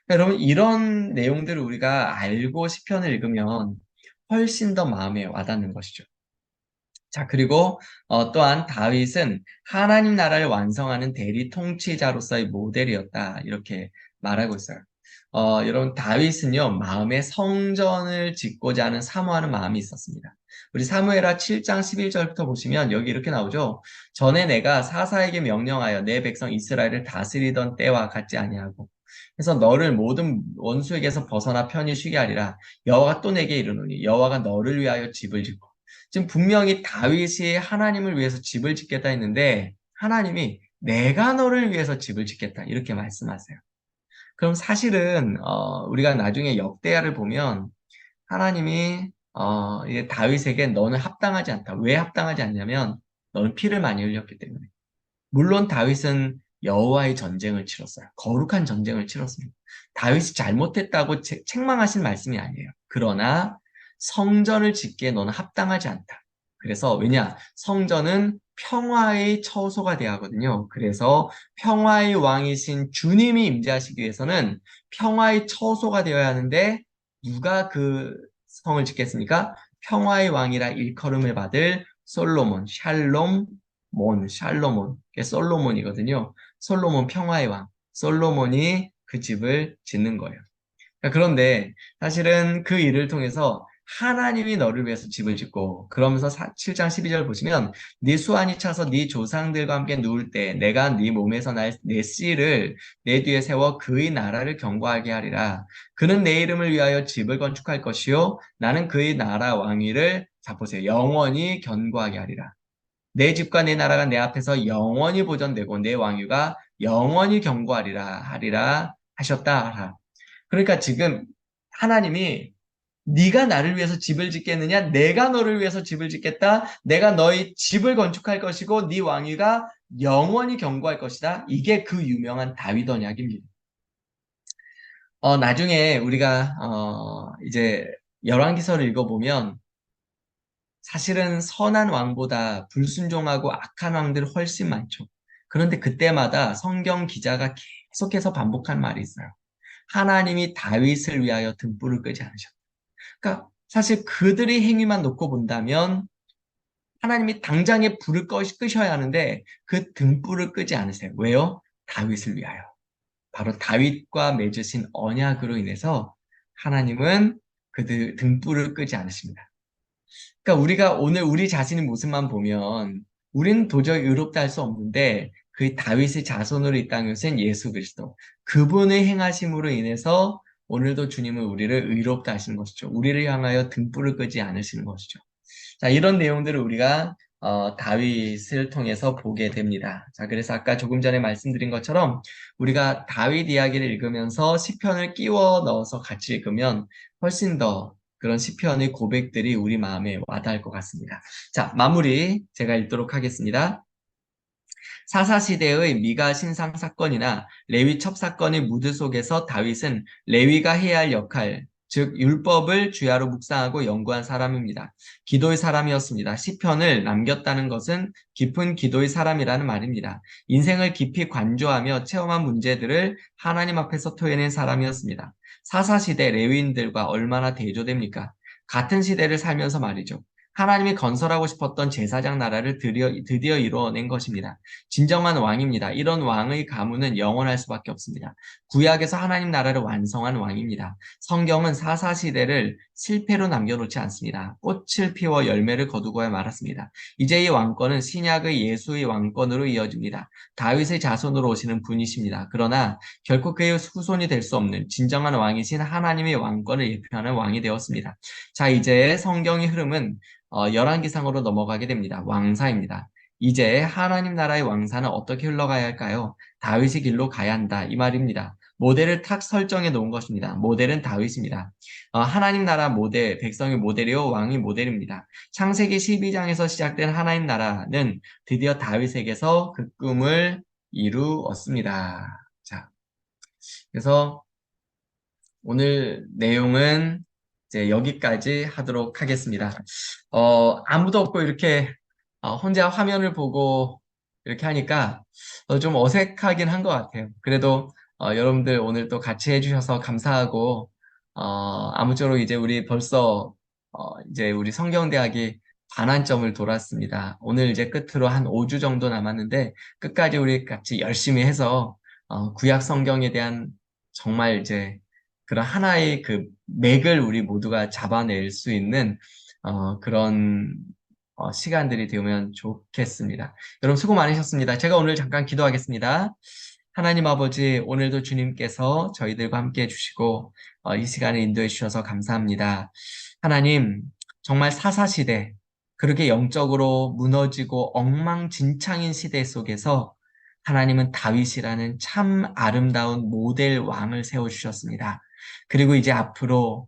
여러분, 이런 내용들을 우리가 알고 시편을 읽으면 훨씬 더 마음에 와닿는 것이죠. 자, 그리고 또한 다윗은 하나님 나라를 완성하는 대리 통치자로서의 모델이었다. 이렇게 말하고 있어요. 여러분, 다윗은요, 마음에 성전을 짓고자 하는 사모하는 마음이 있었습니다. 우리 사무엘하 7장 11절부터 보시면 여기 이렇게 나오죠. 전에 내가 사사에게 명령하여 내 백성 이스라엘을 다스리던 때와 같지 아니하고 그래서 너를 모든 원수에게서 벗어나 편히 쉬게 하리라. 여호와가 또 내게 이르노니 여호와가 너를 위하여 집을 짓고 지금 분명히 다윗이 하나님을 위해서 집을 짓겠다 했는데 하나님이 내가 너를 위해서 집을 짓겠다 이렇게 말씀하세요. 그럼 사실은 우리가 나중에 역대하를 보면 하나님이 이제 다윗에게 너는 합당하지 않다. 왜 합당하지 않냐면 너는 피를 많이 흘렸기 때문에. 물론 다윗은 여호와의 전쟁을 치렀어요. 거룩한 전쟁을 치렀습니다. 다윗이 잘못했다고 책망하신 말씀이 아니에요. 그러나 성전을 짓기에 너는 합당하지 않다. 그래서 왜냐? 성전은 평화의 처소가 되어야 하거든요. 그래서 평화의 왕이신 주님이 임재하시기 위해서는 평화의 처소가 되어야 하는데 누가 그 성을 짓겠습니까? 평화의 왕이라 일컬음을 받을 솔로몬, 샬롬, 이게 솔로몬이거든요. 솔로몬 평화의 왕, 솔로몬이 그 집을 짓는 거예요. 그런데 사실은 그 일을 통해서 하나님이 너를 위해서 집을 짓고 그러면서 7장 12절 보시면 네 수완이 차서 네 조상들과 함께 누울 때 내가 네 몸에서 내 씨를 내 뒤에 세워 그의 나라를 견고하게 하리라. 그는 내 이름을 위하여 집을 건축할 것이요 나는 그의 나라 왕위를 자 보세요. 영원히 견고하게 하리라. 내 집과 내 나라가 내 앞에서 영원히 보존되고 내 왕위가 영원히 견고하리라 하셨다. 그러니까 지금 하나님이 네가 나를 위해서 집을 짓겠느냐? 내가 너를 위해서 집을 짓겠다. 내가 너의 집을 건축할 것이고 네 왕위가 영원히 견고할 것이다. 이게 그 유명한 다윗 언약입니다. 나중에 우리가 이제 열왕기서를 읽어보면 사실은 선한 왕보다 불순종하고 악한 왕들 훨씬 많죠. 그런데 그때마다 성경 기자가 계속해서 반복한 말이 있어요. 하나님이 다윗을 위하여 등불을 끄지 않으셨다. 그러니까 사실 그들의 행위만 놓고 본다면 하나님이 당장에 불을 끄셔야 하는데 그 등불을 끄지 않으세요. 왜요? 다윗을 위하여. 바로 다윗과 맺으신 언약으로 인해서 하나님은 그 등불을 끄지 않으십니다. 그러니까 우리가 오늘 우리 자신의 모습만 보면 우리는 도저히 의롭다 할 수 없는데 그 다윗의 자손으로 이 땅에 오신 예수 그리스도 그분의 행하심으로 인해서 오늘도 주님은 우리를 의롭다 하시는 것이죠. 우리를 향하여 등불을 끄지 않으시는 것이죠. 자, 이런 내용들을 우리가 다윗을 통해서 보게 됩니다. 자, 그래서 아까 조금 전에 말씀드린 것처럼 우리가 다윗 이야기를 읽으면서 시편을 끼워 넣어서 같이 읽으면 훨씬 더 그런 시편의 고백들이 우리 마음에 와닿을 것 같습니다. 자, 마무리 제가 읽도록 하겠습니다. 사사시대의 미가 신상 사건이나 레위 첩 사건의 무드 속에서 다윗은 레위가 해야 할 역할, 즉 율법을 주야로 묵상하고 연구한 사람입니다. 기도의 사람이었습니다. 시편을 남겼다는 것은 깊은 기도의 사람이라는 말입니다. 인생을 깊이 관조하며 체험한 문제들을 하나님 앞에서 토해낸 사람이었습니다. 사사시대 레위인들과 얼마나 대조됩니까? 같은 시대를 살면서 말이죠. 하나님이 건설하고 싶었던 제사장 나라를 드디어 이루어낸 것입니다. 진정한 왕입니다. 이런 왕의 가문은 영원할 수밖에 없습니다. 구약에서 하나님 나라를 완성한 왕입니다. 성경은 사사시대를 실패로 남겨놓지 않습니다. 꽃을 피워 열매를 거두고야 말았습니다. 이제 이 왕권은 신약의 예수의 왕권으로 이어집니다. 다윗의 자손으로 오시는 분이십니다. 그러나 결코 그의 후손이 될 수 없는 진정한 왕이신 하나님의 왕권을 예표하는 왕이 되었습니다. 자, 이제 성경의 흐름은 열왕기상으로 넘어가게 됩니다. 왕사입니다. 이제 하나님 나라의 왕사는 어떻게 흘러가야 할까요? 다윗의 길로 가야 한다. 이 말입니다. 모델을 탁 설정해 놓은 것입니다. 모델은 다윗입니다. 하나님 나라 모델, 백성의 모델이요, 왕의 모델입니다. 창세기 12장에서 시작된 하나님 나라는 드디어 다윗에게서 그 꿈을 이루었습니다. 자, 그래서 오늘 내용은 이제 여기까지 하도록 하겠습니다. 아무도 없고 이렇게 혼자 화면을 보고 이렇게 하니까 좀 어색하긴 한 것 같아요. 그래도 여러분들 오늘 또 같이 해주셔서 감사하고 아무쪼록 이제 우리 벌써 이제 우리 성경대학이 반환점을 돌았습니다. 오늘 이제 끝으로 한 5주 정도 남았는데 끝까지 우리 같이 열심히 해서 구약 성경에 대한 정말 이제 그런 하나의 그 맥을 우리 모두가 잡아낼 수 있는 그런 시간들이 되면 좋겠습니다. 여러분 수고 많으셨습니다. 제가 오늘 잠깐 기도하겠습니다. 하나님 아버지, 오늘도 주님께서 저희들과 함께 해주시고 이 시간을 인도해 주셔서 감사합니다. 하나님, 정말 사사시대, 그렇게 영적으로 무너지고 엉망진창인 시대 속에서 하나님은 다윗이라는 참 아름다운 모델 왕을 세워주셨습니다. 그리고 이제 앞으로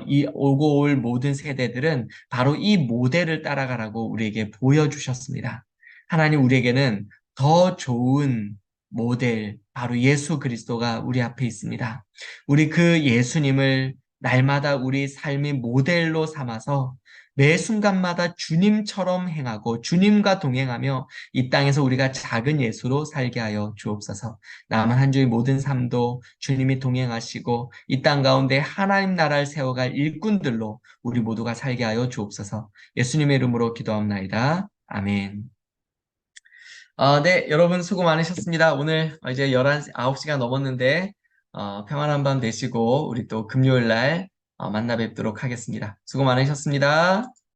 이 오고 올 모든 세대들은 바로 이 모델을 따라가라고 우리에게 보여주셨습니다. 하나님 우리에게는 더 좋은 모델, 바로 예수 그리스도가 우리 앞에 있습니다. 우리 그 예수님을 날마다 우리 삶의 모델로 삼아서 매 순간마다 주님처럼 행하고 주님과 동행하며 이 땅에서 우리가 작은 예수로 살게 하여 주옵소서. 남은 한 주의 모든 삶도 주님이 동행하시고 이 땅 가운데 하나님 나라를 세워갈 일꾼들로 우리 모두가 살게 하여 주옵소서. 예수님의 이름으로 기도합나이다. 아멘. 네, 여러분 수고 많으셨습니다. 오늘 이제 9시가 넘었는데 평안한 밤 되시고 우리 또 금요일 날 만나 뵙도록 하겠습니다. 수고 많으셨습니다.